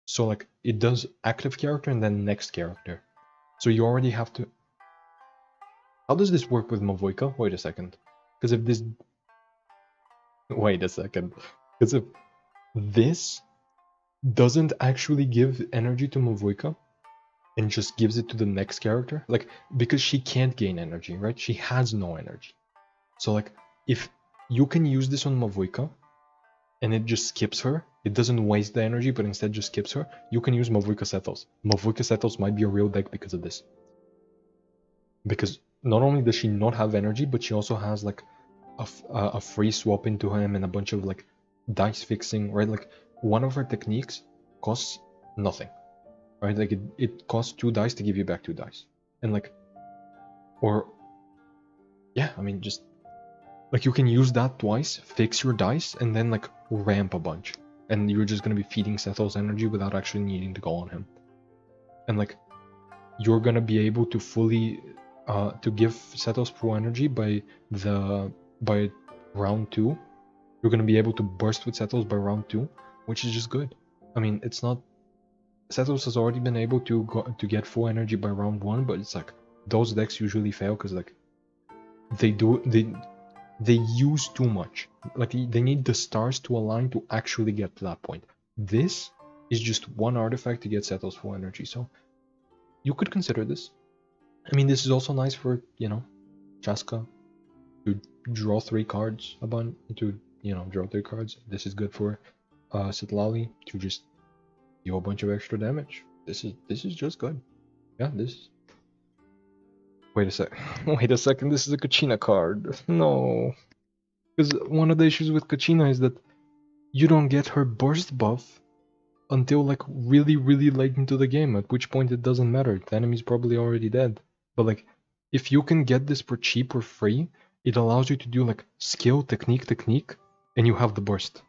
S1: So like it does active character and then next character. So you already have to. How does this work with Mavuika? Wait a second, because if this. Wait a second, because if this doesn't actually give energy to Mavuika and just gives it to the next character, like because she can't gain energy, right? She has no energy. So like if you can use this on Mavuika and it just skips her, it doesn't waste the energy but instead just skips her, you can use Mavuika Sethos. Mavuika Sethos might be a real deck because of this. Because not only does she not have energy, but she also has like a free swap into him and a bunch of like dice fixing, right? Like one of her techniques costs nothing, right? Like it costs 2 dice to give you back 2 dice. And like, or yeah, I mean, just like you can use that twice, fix your dice, and then like ramp a bunch. And you're just gonna be feeding Sethos energy without actually needing to go on him. And like, you're gonna be able to fully, to give Sethos full energy by round 2. You're gonna be able to burst with Sethos by round 2. which is just good. I mean, it's not. Setos has already been able to get full energy by round 1, but it's like those decks usually fail because like they use too much. Like they need the stars to align to actually get to that point. This is just one artifact to get Setos full energy, so you could consider this. I mean, this is also nice for, you know, Chasca to draw 3 cards a bunch, to, you know, draw 3 cards. This is good for Sitlali to just deal a bunch of extra damage. This is just good. Yeah, this. Wait a sec. Wait a second. This is a Kachina card. No, because one of the issues with Kachina is that you don't get her burst buff until like really late into the game, at which point it doesn't matter. The enemy's probably already dead. But like, if you can get this for cheap or free, it allows you to do like skill, technique, and you have the burst.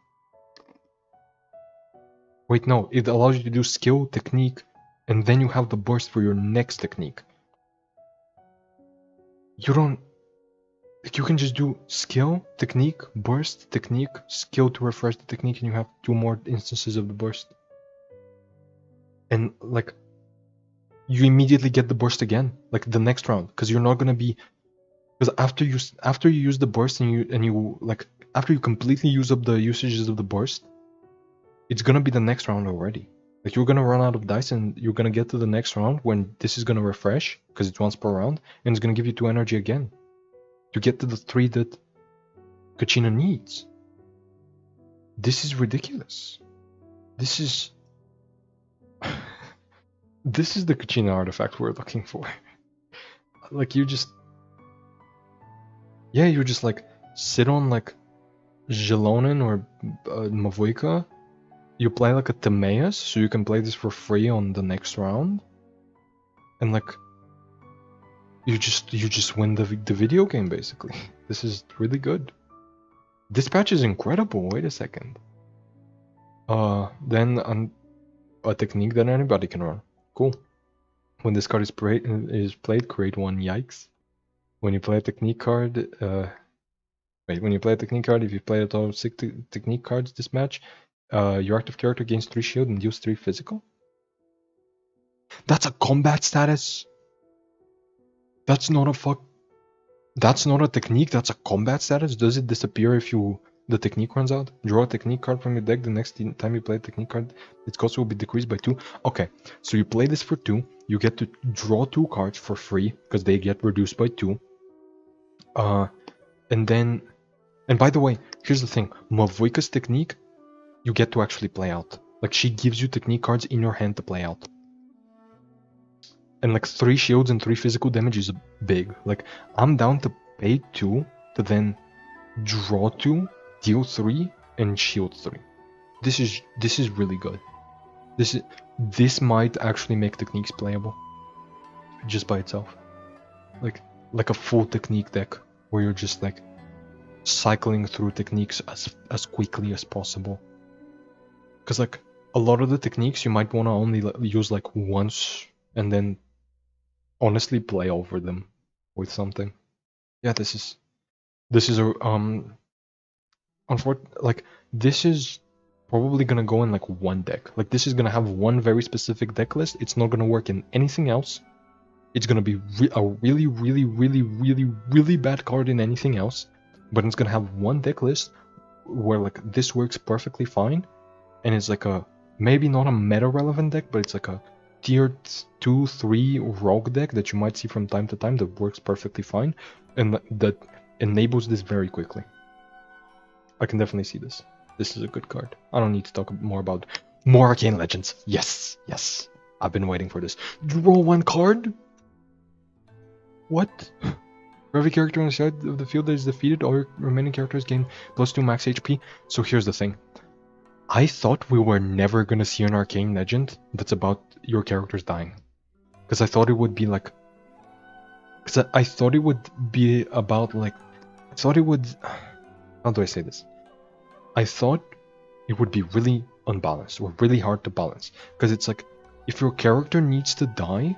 S1: Wait, no, it allows you to do skill, technique, and then you have the burst for your next technique. You don't... Like, you can just do skill, technique, burst, technique, skill to refresh the technique, and you have 2 more instances of the burst. And like, you immediately get the burst again, like the next round, because you're not gonna be... Because after you use the burst and you like, after you completely use up the usages of the burst, it's gonna be the next round already. Like, you're gonna run out of dice and you're gonna get to the next round when this is gonna refresh, because it's once per round, and it's gonna give you 2 energy again to get to the 3 that Kachina needs. This is ridiculous. This is this is the Kachina artifact we're looking for. Like, you just... Yeah, you just like sit on like Jelonin or Mavuika. You play like a Timaeus, so you can play this for free on the next round, and like you just win the video game basically. This is really good. This patch is incredible. Wait a second. Then a technique that anybody can run. Cool. When this card is played, create 1. Yikes. When you play a technique card, when you play a technique card, if you play a total of 6 technique cards this match, your active character gains 3 shield and deals 3 physical. That's a combat status. That's not a technique. That's a combat status. Does it disappear if the technique runs out? Draw a technique card from your deck. The next time you play a technique card, its cost will be decreased by 2. Okay, so you play this for 2. You get to draw 2 cards for free because they get reduced by 2. And by the way, here's the thing. Mavuika's technique, you get to actually play out. Like, she gives you technique cards in your hand to play out. And like 3 shields and 3 physical damage is big. Like, I'm down to pay 2 to then draw 2, deal 3, and shield 3. This is really good. This might actually make techniques playable just by itself. Like a full technique deck where you're just like cycling through techniques as quickly as possible. Because like a lot of the techniques you might want to only use like once and then honestly play over them with something. Yeah, this is a like, this is probably gonna go in like 1 deck. Like, this is gonna have 1 very specific deck list. It's not gonna work in anything else. It's gonna be a really bad card in anything else, but it's gonna have 1 deck list where like this works perfectly fine, and it's like a, maybe not a meta relevant deck, but it's like a tier 2-3 rogue deck that you might see from time to time that works perfectly fine, and that enables this very quickly. I can definitely see this. This is a good card. I don't need to talk more about more Arcane Legends. Yes. I've been waiting for this. Draw 1 card? What? For every character on the side of the field that is defeated, all remaining characters gain +2 max HP. So here's the thing. I thought we were never gonna see an Arcane Legend that's about your characters dying. Because I thought it would be like... Because I thought it would be about like... I thought it would... How do I say this? I thought it would be really unbalanced, or really hard to balance. Because it's like, if your character needs to die,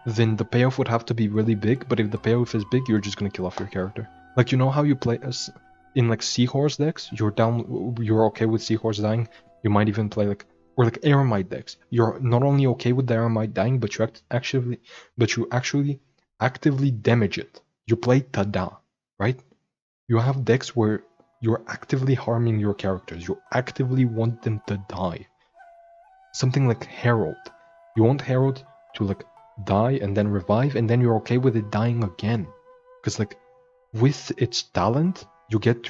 S1: then the payoff would have to be really big, but if the payoff is big, you're just gonna kill off your character. Like, you know how you play in like Seahorse decks? You're okay with Seahorse dying You might even play like, or like Eremite decks. You're not only okay with the Eremite dying, but you actually actively damage it. You play Tada, right? You have decks where you're actively harming your characters. You actively want them to die. Something like Herald. You want Herald to like die and then revive, and then you're okay with it dying again. Because like with its talent, you get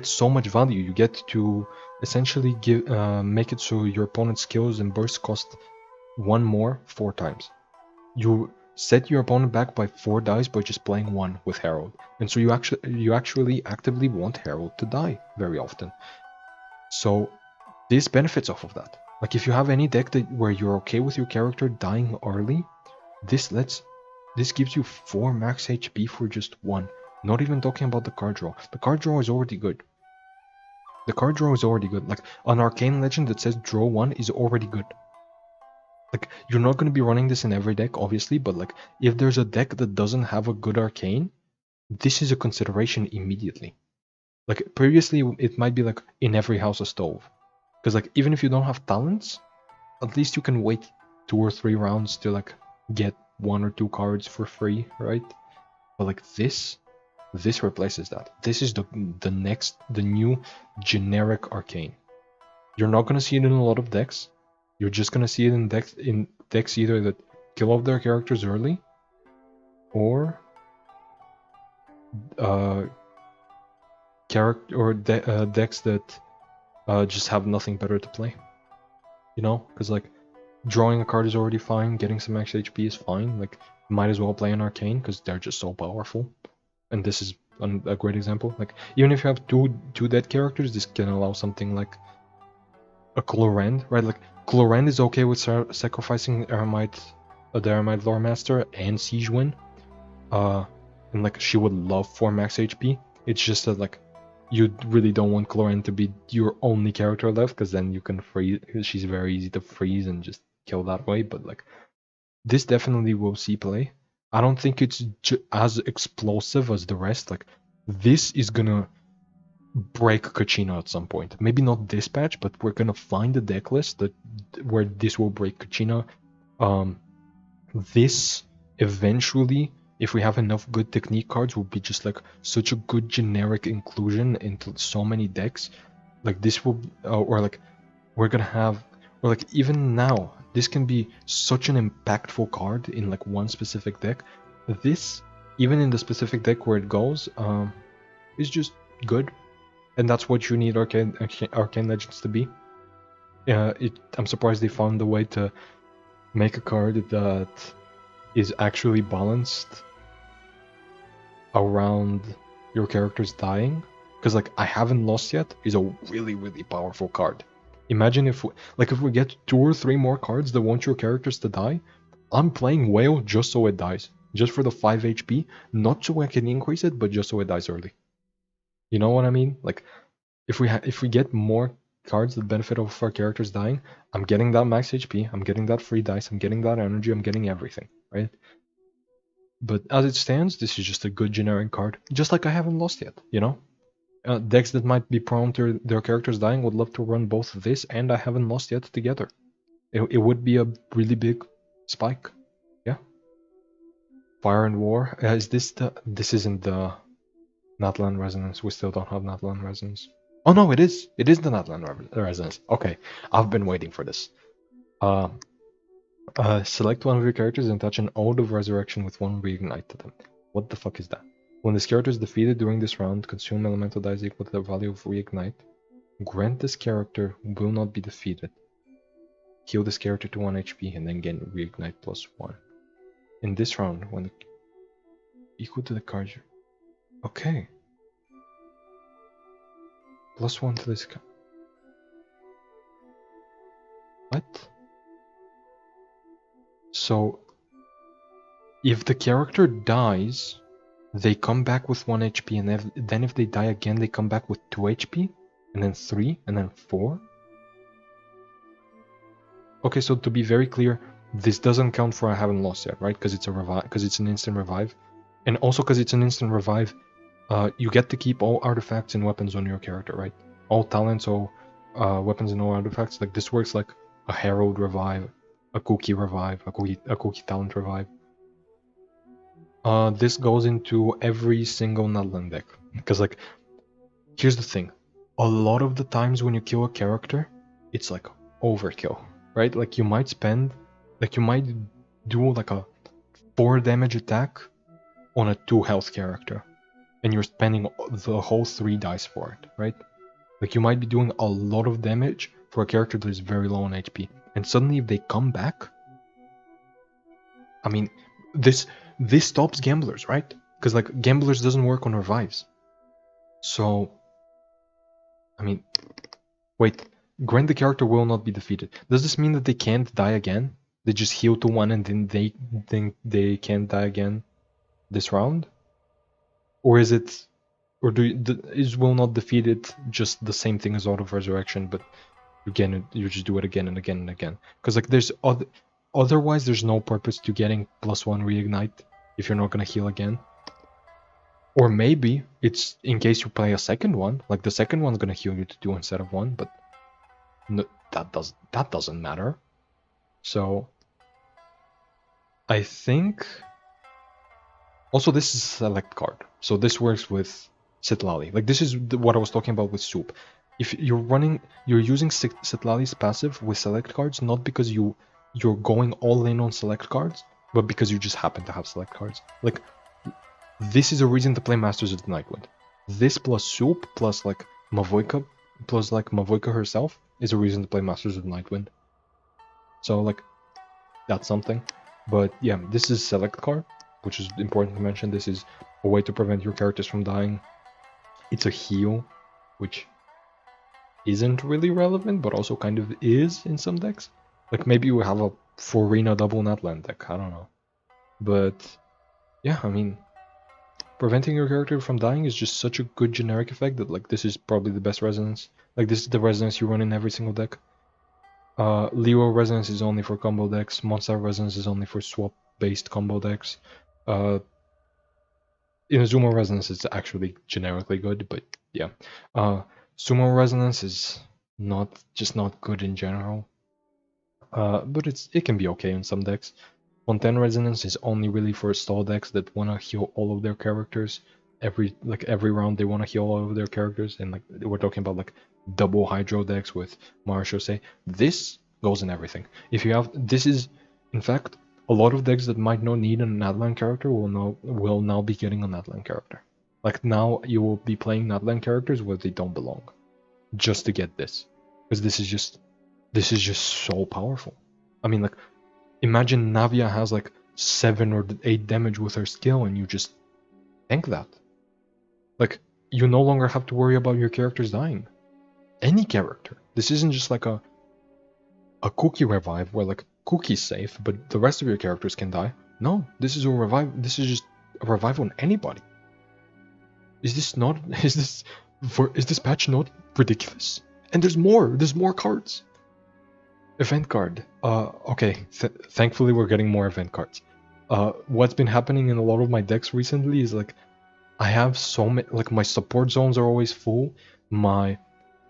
S1: so much value. You get to essentially make it so your opponent's skills and bursts cost one more 4 times. You set your opponent back by 4 dice by just playing 1 with Herald, and so you actually actively want Herald to die very often. So this benefits off of that. Like if you have any deck where you're okay with your character dying early, this gives you 4 max HP for just 1. Not even talking about the card draw. The card draw is already good. Like an Arcane Legend that says draw 1 is already good. Like you're not going to be running this in every deck, obviously, but like if there's a deck that doesn't have a good Arcane, this is a consideration immediately. Like previously, it might be like in every house a stove. Because like even if you don't have talents, at least you can wait 2 or 3 rounds to like get 1 or 2 cards for free, right? But like this replaces that. This is the new generic Arcane. You're not gonna see it in a lot of decks. You're just gonna see it in decks either that kill off their characters early, or decks that just have nothing better to play. You know, because like drawing a card is already fine. Getting some max HP is fine. Like might as well play an Arcane because they're just so powerful. And this is a great example. Like even if you have two dead characters, this can allow something like a Colorend, right? Like Colorend is okay with sacrificing the Eremite Lore Master and Siege Win. And like she would love 4 max HP. It's just that like you really don't want Colorend to be your only character left, because then you can freeze. She's very easy to freeze and just kill that way. But like this definitely will see play. I don't think it's as explosive as the rest. Like this is gonna break Kachina at some point. Maybe not this patch, but we're gonna find a deck list where this will break Kachina. This eventually, if we have enough good technique cards, will be just like such a good generic inclusion into so many decks. Like this will, or like we're gonna have, or like even now, this can be such an impactful card in like one specific deck. This, even in the specific deck where it goes, is just good. And that's what you need Arcane Legends to be. I'm surprised they found a way to make a card that is actually balanced around your characters dying. Because like I Haven't Lost Yet is a really, really powerful card. Imagine if we get 2 or 3 more cards that want your characters to die. I'm playing Whale just so it dies. Just for the 5 HP. Not so I can increase it, but just so it dies early. You know what I mean? Like if we get more cards that benefit off our characters dying, I'm getting that max HP, I'm getting that free dice, I'm getting that energy, I'm getting everything, right? But as it stands, this is just a good generic card. Just like I Haven't Lost Yet, you know? Decks that might be prone to their characters dying would love to run both this and I Haven't Lost Yet together. It would be a really big spike. Yeah. Fire and War. This isn't the Natlan Resonance. We still don't have Natlan Resonance. Oh no, it is. It is the Natlan Resonance. Okay, I've been waiting for this. Select one of your characters and attach an Ode of Resurrection with 1 Reignite to them. What the fuck is that? When this character is defeated during this round, consume elemental dice equal to the value of Reignite. Grant this character will not be defeated. Heal this character to 1 HP and then gain Reignite plus 1. In this round, when equal to the card. Okay. Plus 1 to this. What? So, if the character dies, they come back with 1 HP, and then if they die again, they come back with 2 HP, and then 3, and then 4? Okay, so to be very clear, this doesn't count for I Haven't Lost Yet, right? Because it's an instant revive. And also because it's an instant revive, you get to keep all artifacts and weapons on your character, right? All talents, all weapons and no artifacts. Like this works like a Herald revive, a Cookie revive, a Cookie talent revive. This goes into every single Nutland deck. Because like, here's the thing. A lot of the times when you kill a character, it's like overkill, right? Like you might do like a 4 damage attack on a 2 health character. And you're spending the whole 3 dice for it, right? Like you might be doing a lot of damage for a character that is very low on HP. And suddenly if they come back, I mean, this stops gamblers, right? Because like gamblers doesn't work on revives. So, I mean, wait, grant the character will not be defeated. Does this mean that they can't die again? They just heal to 1 and then they can't die again this round? Or is it, or is will not defeated just the same thing as Auto of Resurrection, but again you just do it again and again and again? Because like there's otherwise there's no purpose to getting +1 reignite if you're not gonna heal again. Or maybe it's in case you play a second one, like the second one's gonna heal you to 2 instead of 1, but no, that doesn't matter. So I think also this is a select card, so this works with Sitlali. Like this is what I was talking about with Soup. If you're using Sitlali's passive with select cards, not because you're going all in on select cards, but because you just happen to have select cards. Like this is a reason to play Masters of the Nightwind. This plus Soup plus like Mavuika plus like Mavuika herself is a reason to play Masters of the Nightwind. So like that's something. But yeah, this is select card, which is important to mention. This is a way to prevent your characters from dying. It's a heal, which isn't really relevant, but also kind of is in some decks. Like maybe you have a Forina double Nutland deck, I don't know. But yeah, I mean, preventing your character from dying is just such a good generic effect that like this is probably the best resonance. Like this is the resonance you run in every single deck. Leo resonance is only for combo decks. Monster resonance is only for swap-based combo decks. Inazuma resonance is actually generically good, but yeah. Sumo resonance is not good in general. But it can be okay in some decks. Fontaine resonance is only really for stall decks that want to heal all of their characters. Every round they want to heal all of their characters, and like we're talking about like double Hydro decks with Marshose. This goes in everything. If you have this is, in fact, a lot of decks that might not need an Natlan character will now be getting a Natlan character. Like now you will be playing Natlan characters where they don't belong, just to get this, because this is just so powerful. I mean, like, imagine Navia has like 7 or 8 damage with her skill, and you just tank that. Like, you no longer have to worry about your characters dying. Any character. This isn't just like a Cookie revive where like Cookie's safe, but the rest of your characters can die. No, this is a revive. This is just a revive on anybody. Is this patch not ridiculous? And there's more cards. Event card. Okay. Thankfully, we're getting more event cards. What's been happening in a lot of my decks recently is like, I have so many. Like my support zones are always full. I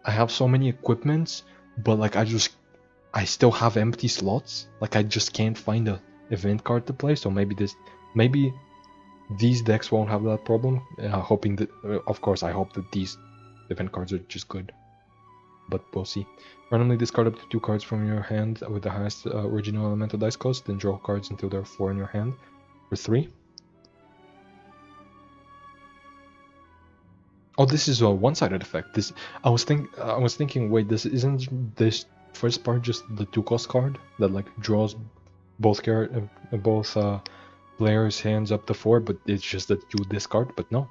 S1: have so many equipments, but like I still have empty slots. Like I just can't find a event card to play. So maybe these decks won't have that problem. Hoping that, of course, I hope that these event cards are just good. But we'll see. Randomly discard up to 2 cards from your hand with the highest original elemental dice cost, then draw cards until there are 4 in your hand for 3. Oh, this is a one-sided effect. I was thinking, wait, isn't this first part just the 2-cost card that like draws both players' hands up to 4, but it's just that you discard. But no.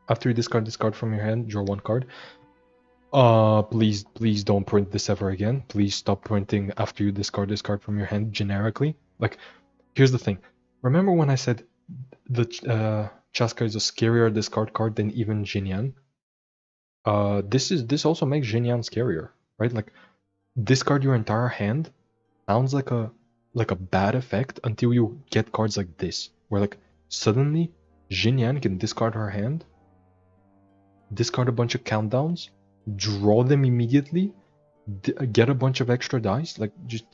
S1: After you discard this card from your hand, draw 1 card. Please don't print this ever again. Please stop printing after you discard this card from your hand generically. Like, here's the thing. Remember when I said the Chasca is a scarier discard card than even Jinyan? This also makes Jinyan scarier, right? Like, discard your entire hand sounds like a bad effect until you get cards like this, where like suddenly Jinyan can discard her hand, discard a bunch of countdowns, draw them immediately, get a bunch of extra dice, like just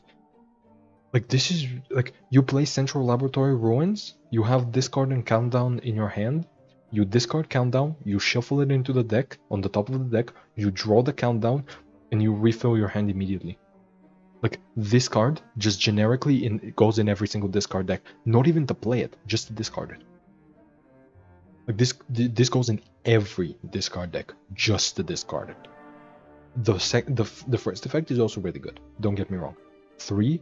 S1: like this is like you play Central Laboratory Ruins, you have discard and countdown in your hand, you discard countdown, you shuffle it into the deck, on the top of the deck, you draw the countdown, and you refill your hand immediately. Like this card just generically it goes in every single discard deck, not even to play it, just to discard it. Like this goes in every discard deck, just to discard it. The first effect is also really good. Don't get me wrong. 3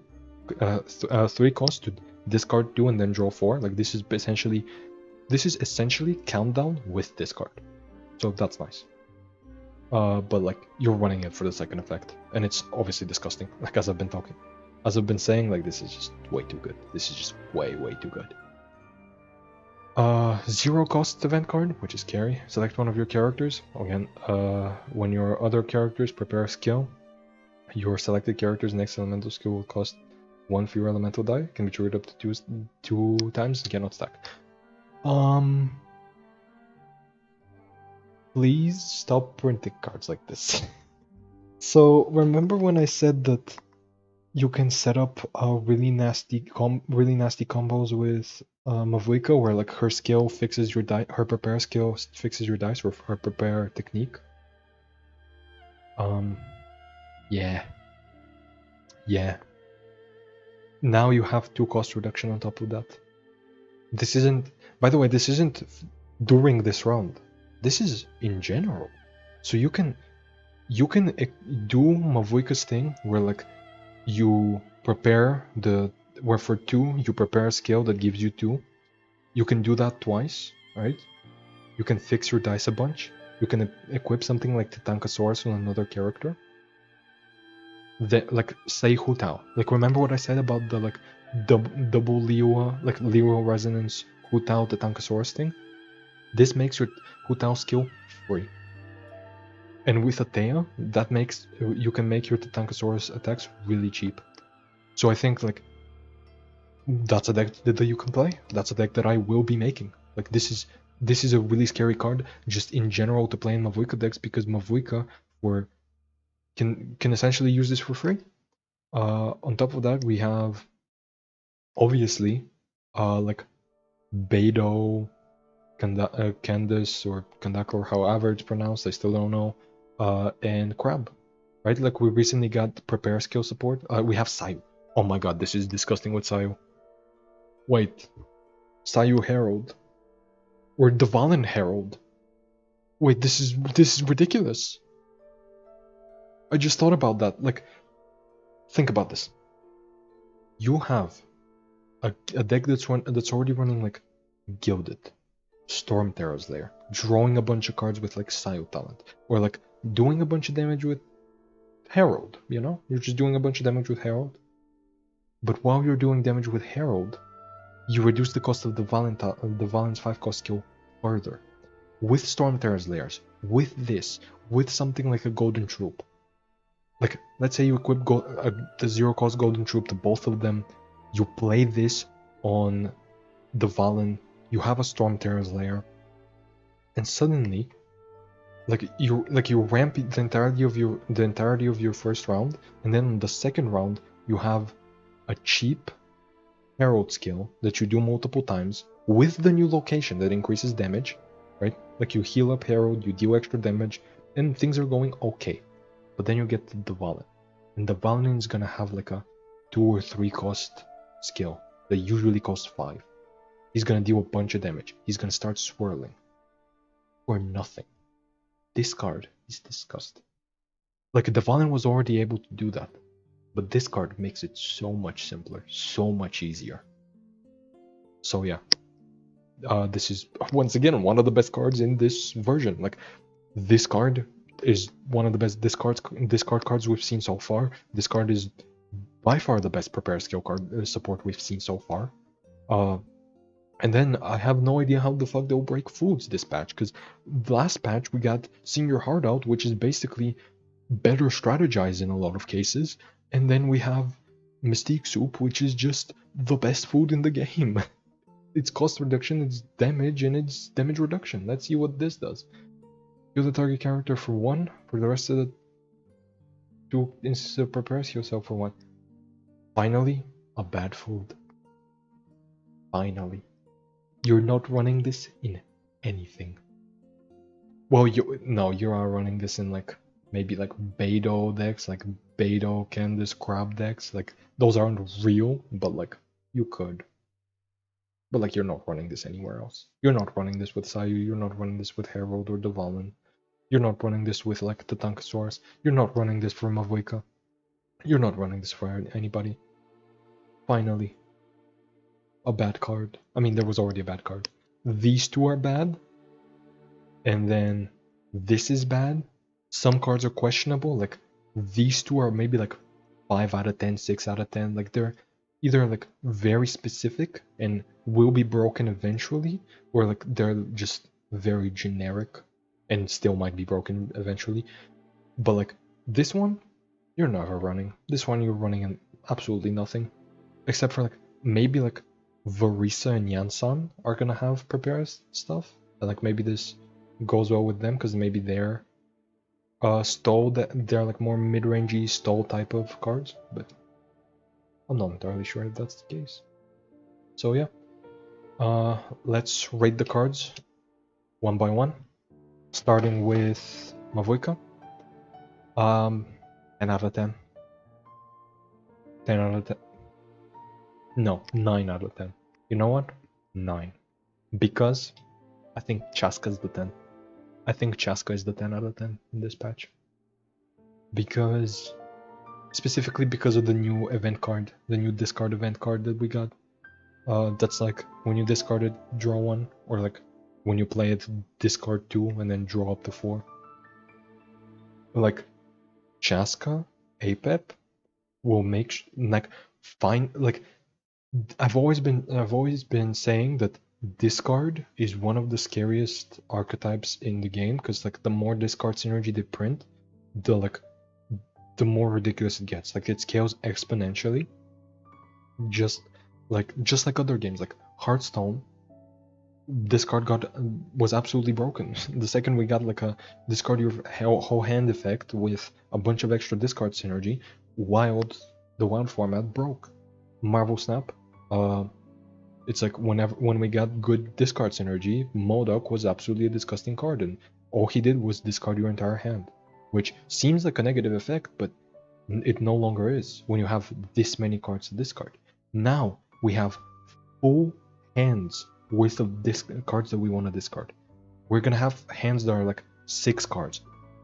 S1: cost to discard 2 and then draw 4. Like this is essentially countdown with discard. So that's nice. But like you're running it for the second effect, and it's obviously disgusting. Like as I've been saying, like this is just way too good. This is just way too good. 0 cost event card, which is carry. Select one of your characters. Again, when your other characters prepare a skill, your selected character's next elemental skill will cost 1 fewer elemental die. Can be triggered up to two times and cannot stack. Please stop printing cards like this. So remember when I said that you can set up really nasty combos with Mavuika, where like her skill fixes your die, her prepare skill fixes your dice, or her prepare technique. Yeah. Now you have 2 cost reduction on top of that. This isn't, by the way, this isn't during this round. This is in general. So you can do Mavuika's thing where like you prepare where for 2 you prepare a skill that gives you 2. You can do that twice, right? You can fix your dice a bunch. You can equip something like Titankasaurus on another character. Like say Hu Tao. Like remember what I said about the like double Liyue, like Liyue resonance Hu Tao Titankasaurus thing? This makes your Hu Tao skill free. And with Atea, that makes you can make your Titankasaurus attacks really cheap. So I think like that's a deck that you can play. That's a deck that I will be making. Like this is a really scary card just in general to play in Mavuika decks, because Mavuika can essentially use this for free. On top of that, we have obviously like Beidou, Candace or Kandakor, however it's pronounced, I still don't know, and Crab, right? Like we recently got prepare skill support. We have Sayu. Oh my god, this is disgusting with Sayu. Wait, Sayu Herald or Dvalin Herald. Wait, this is ridiculous. I just thought about that. Like, think about this. You have a deck that's already running like Gilded, Storm Terror's Lair, drawing a bunch of cards with like Sayu talent, or like doing a bunch of damage with Herald, you know? You're just doing a bunch of damage with Herald. But while you're doing damage with Herald, you reduce the cost of the Valen's 5 cost skill further. With Storm Terror's Lairs, with this, with something like a Golden Troop. Like, let's say you equip the 0 cost Golden Troop to both of them, you play this on the Valen, you have a Storm Terror's Lair, and suddenly, you ramp the entirety of your first round, and then in the second round you have a cheap Herald skill that you do multiple times with the new location that increases damage, right? Like you heal up Herald, you deal extra damage, and things are going okay. But then you get the Dvalin, and the Dvalin is gonna have like a 2 or 3 cost skill that usually costs 5. He's gonna deal a bunch of damage. He's gonna start swirling for nothing. This card is disgusting. Like Dvalin was already able to do that, but this card makes it so much simpler, so much easier. So yeah, this is once again one of the best cards in this version. Like this card is one of the best discard cards we've seen so far. This card is by far the best prepare skill card support we've seen so far. And then I have no idea how the fuck they'll break foods this patch, because last patch we got Senior Hard Out, which is basically better strategized in a lot of cases, and then we have Mystique Soup, which is just the best food in the game. It's cost reduction, it's damage, and it's damage reduction. Let's see what this does. Heal the target character for 1. For the rest of the 2 instances of prepares, heal yourself for 1. Finally, a bad fold. Finally. You're not running this in anything. Well, you are running this in like maybe like Beidou decks, like Beidou, Candace, Crab decks. Like those aren't real, but like you could. But like you're not running this anywhere else. You're not running this with Sayu, you're not running this with Herald or Devalin. You're not running this with like the Tankasaurus. You're not running this for Mavuika. You're not running this for anybody. Finally. A bad card. I mean, there was already a bad card. These two are bad. And then this is bad. Some cards are questionable. Like these two are maybe like 5 out of 10, 6 out of 10. Like they're either like very specific and will be broken eventually, or like they're just very generic and still might be broken eventually. But like this one, you're never running. This one you're running in absolutely nothing. Except for like maybe like Varisa and Yansan are gonna have prepares stuff. And like maybe this goes well with them because maybe they're stall, that they're like more mid-rangey stall type of cards, but I'm not entirely sure if that's the case. So yeah, let's rate the cards one by one, starting with Mavuika. 10 out of 10. 10 out of 10. No, 9 out of 10. You know what? 9. Because I think Chasca's the 10. I think Chasca is the 10 out of 10 in this patch. Because, specifically because of the new event card, the new discard event card that we got. That's like when you discard it, draw 1, or like when you play it, discard 2 and then draw up to 4. Like Chasca, APEP will make like fine. Like I've always been saying that discard is one of the scariest archetypes in the game because like the more discard synergy they print, the more ridiculous it gets. Like it scales exponentially. Just like other games, like Hearthstone, discard was absolutely broken. The second we got like a discard your whole hand effect with a bunch of extra discard synergy, the wild format broke. Marvel Snap, it's like when we got good discard synergy, Modok was absolutely a disgusting card, and all he did was discard your entire hand, which seems like a negative effect, but it no longer is when you have this many cards to discard. Now we have full hands with the cards that we want to discard. We're gonna have hands that are like 6 cards,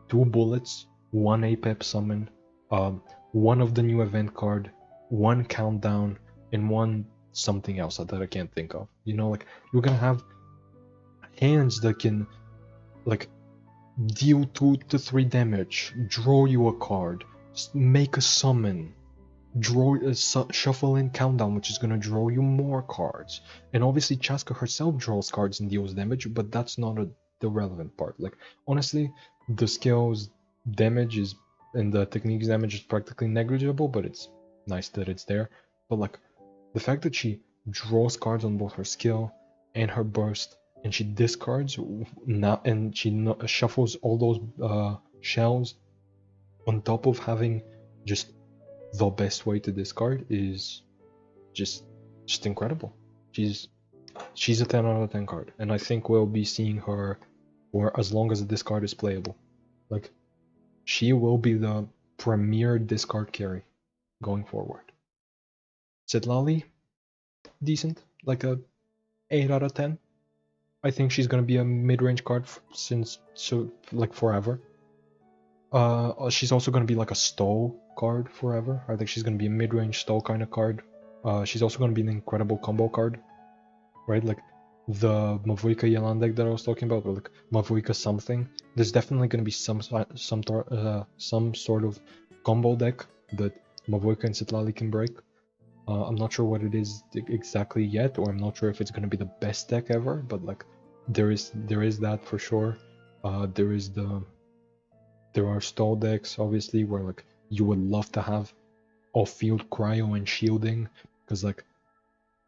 S1: 2 bullets, 1 APEP summon, 1 of the new event card, 1 countdown, and 1 something else that I can't think of. You know, like you're gonna have hands that can like deal 2 to 3 damage, draw you a card, make a summon, draw shuffle in countdown, which is gonna draw you more cards. And obviously Chasca herself draws cards and deals damage, but that's not the relevant part. Like honestly, the skills damage is and the techniques damage is practically negligible, but it's nice that it's there. But like the fact that she draws cards on both her skill and her burst, and she discards now, and she shuffles all those shells on top of having just the best way to discard is just incredible. She's a 10 out of 10 card, and I think we'll be seeing her for as long as the discard is playable. Like she will be the premier discard carry going forward. Zitlali, decent, like a 8 out of 10. I think she's gonna be a mid-range card like forever. She's also gonna be like a stall card forever. I think she's gonna be a mid-range stall kind of card. She's also gonna be an incredible combo card, right? Like the Mavuika Yelan deck that I was talking about, or like Mavuika something. There's definitely gonna be some sort of combo deck that Mavuika and Zitlali can break. I'm not sure what it is exactly yet, or I'm not sure if it's gonna be the best deck ever, but like there is that for sure. There are stall decks obviously where like you would love to have off-field cryo and shielding, because like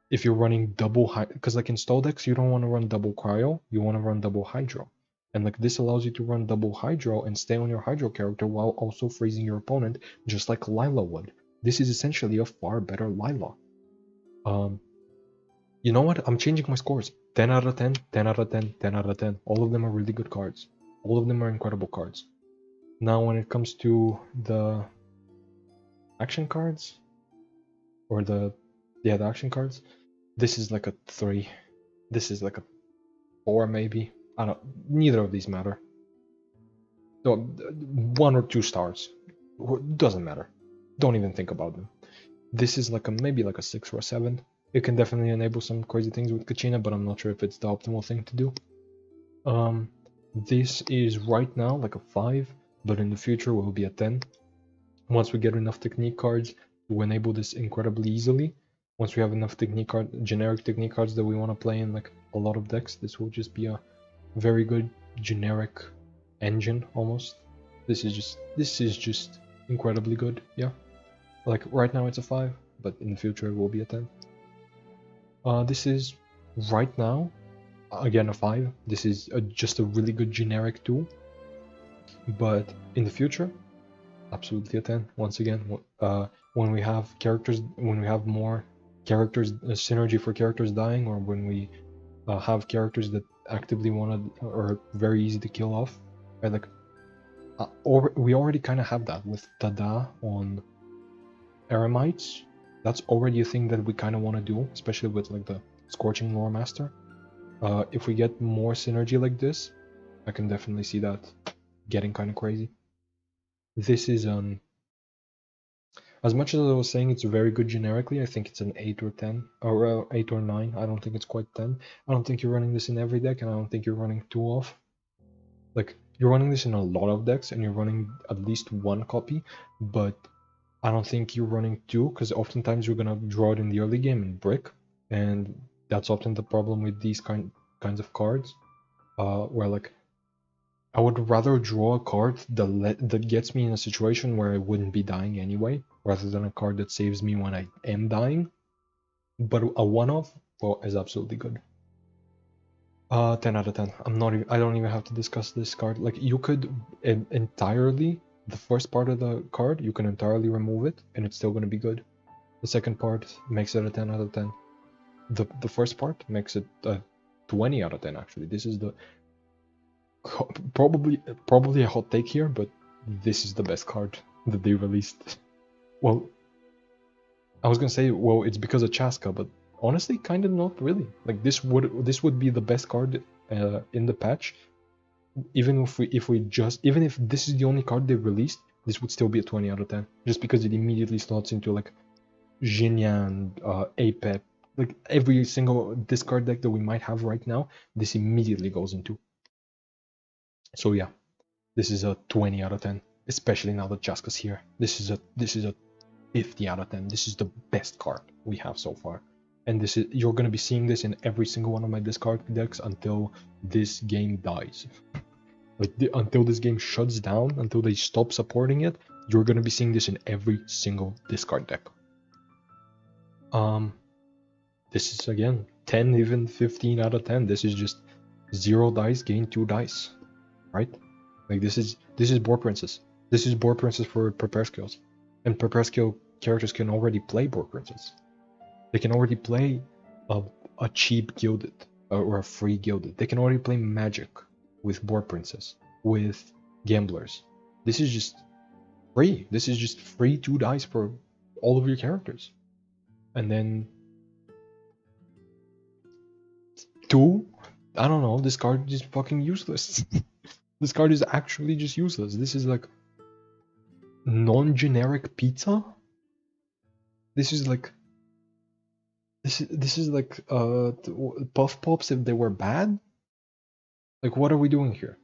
S1: if you're running double because like in stall decks you don't want to run double cryo, you want to run double hydro. And like this allows you to run double Hydro and stay on your Hydro character while also freezing your opponent, just like Lila would. This is essentially a far better Lila. You know what? I'm changing my scores. 10 out of 10, 10 out of 10, 10 out of 10. All of them are really good cards. All of them are incredible cards. Now when it comes to the action cards, or the action cards, this is like a 3. This is like a 4 maybe. I don't. Neither of these matter. So 1 or 2 stars. Doesn't matter. Don't even think about them. This is like a maybe like a 6 or a 7. It can definitely enable some crazy things with Kachina, but I'm not sure if it's the optimal thing to do. This is right now like a 5, but in the future will be a 10. Once we get enough technique cards to enable this incredibly easily, once we have enough generic technique cards that we want to play in like a lot of decks, this will just be a very good generic engine almost. This is just incredibly good, yeah. Like right now it's a 5, but in the future it will be a 10. This is right now again a 5. This is just a really good generic tool, but in the future absolutely a 10. Once again, when we have more characters, synergy for characters dying, or when we have characters that actively want to or very easy to kill off, right? Like we already kind of have that with Tada on Eremites. That's already a thing that we kind of want to do, especially with like the Scorching Lore Master. If we get more synergy like this, I can definitely see that getting kind of crazy. This is as much as I was saying it's very good generically, I think it's an 8 or 10, or 8 or 9. I don't think it's quite 10. I don't think you're running this in every deck, and I don't think you're running 2 off. Like, you're running this in a lot of decks, and you're running at least 1 copy, but I don't think you're running 2, because oftentimes you're gonna draw it in the early game in Brick, and that's often the problem with these kinds of cards, where like, I would rather draw a card that gets me in a situation where I wouldn't be dying anyway, rather than a card that saves me when I am dying. But a one-off, well, is absolutely good. 10 out of 10. I don't even have to discuss this card. Like, you could entirely, the first part of the card, you can entirely remove it, and it's still going to be good. The second part makes it a 10 out of 10. The first part makes it a 20 out of 10, actually. This is the probably a hot take here, but this is the best card that they released. Well, I was gonna say, well, it's because of Chasca, but honestly, kind of not really. Like this would be the best card in the patch. Even if this is the only card they released, this would still be a 20 out of 10, just because it immediately slots into like Jinyan, Apep, like every single discard deck that we might have right now. This immediately goes into. So yeah, this is a 20 out of 10, especially now that Chasca's here. This is a 50 out of 10. This is the best card we have so far. And you're gonna be seeing this in every single one of my discard decks until this game dies. Like until this game shuts down, until they stop supporting it, you're gonna be seeing this in every single discard deck. This is again 10, even 15 out of 10. This is just 0 dice, gain 2 dice. Right? Like this is Boar Princess. This is Boar Princess for Prepare Skills. And Prepare Skill characters can already play Boar Princess. They can already play a cheap Gilded or a free Gilded. They can already play Magic with Boar Princess, with Gamblers. This is just free. This is just free 2 dice for all of your characters. And then 2, I don't know, this card is fucking useless. This card is actually just useless. This is like non-generic pizza. This is like Puff Pops if they were bad. Like, what are we doing here?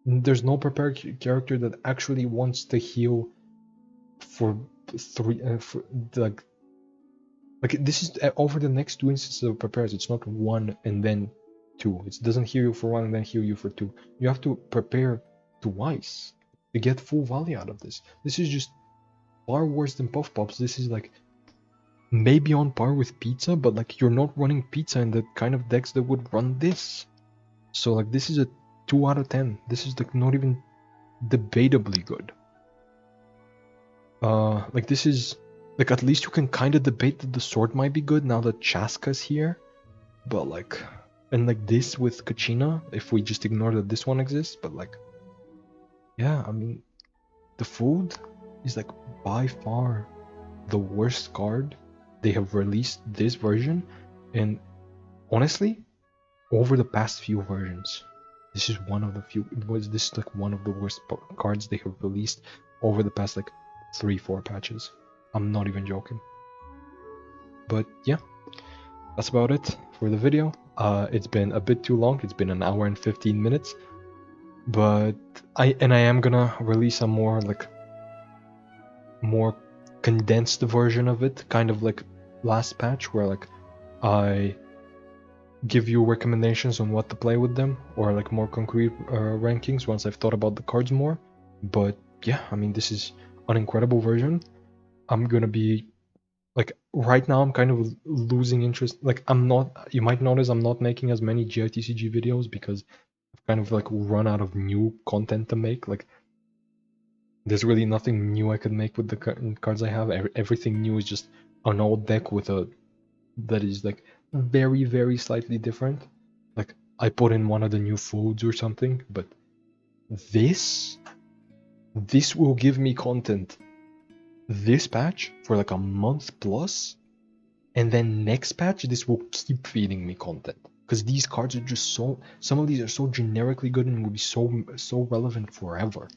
S1: There's no prepared character that actually wants to heal for 3 like this is over the next 2 instances of prepares. It's not 1 and then 2. It doesn't heal you for 1 and then heal you for 2. You have to prepare twice to get full value out of this. This is just far worse than Puff Pops. This is like maybe on par with Pizza, but like you're not running Pizza in the kind of decks that would run this. So like this is a 2 out of 10. This is like not even debatably good. Like this is like at least you can kind of debate that the sword might be good now that Chasca's here, but like, and like this with Kachina, if we just ignore that this one exists, but like, yeah, I mean, the food is like by far the worst card they have released this version, and honestly, over the past few versions, this is one of the few. This is like one of the worst cards they have released over the past like 3-4 patches. I'm not even joking. But yeah, that's about it for the video. It's been a bit too long. It's been an hour and 15 minutes. But I am gonna release a more condensed version of it, kind of like last patch, where like I give you recommendations on what to play with them, or like more concrete rankings once I've thought about the cards more. But yeah, I mean, this is an incredible version. I'm gonna be like, right now I'm kind of losing interest. Like, I'm not, you might notice I'm not making as many GITCG videos because I've kind of like run out of new content to make. Like, there's really nothing new I could make with the cards I have. Everything new is just an old deck with a that is like very, very slightly different. Like, I put in one of the new foods or something, but this will give me content this patch for like a month plus, and then next patch this will keep feeding me content, because these cards are just so, some of these are so generically good and will be so relevant forever.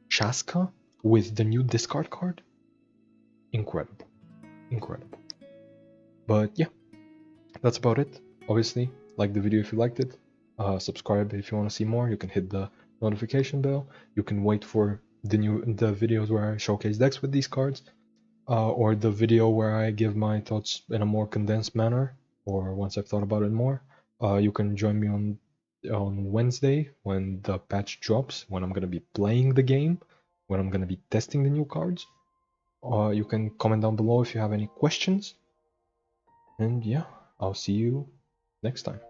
S1: Chasca with the new discard card, incredible. But yeah, that's about it. Obviously, like the video if you liked it, subscribe if you want to see more. You can hit the notification bell. You can wait for the videos where I showcase decks with these cards, or the video where I give my thoughts in a more condensed manner, or once I've thought about it more. You can join me on Wednesday when the patch drops, when I'm gonna be playing the game, when I'm gonna be testing the new cards. You can comment down below if you have any questions. And yeah, I'll see you next time.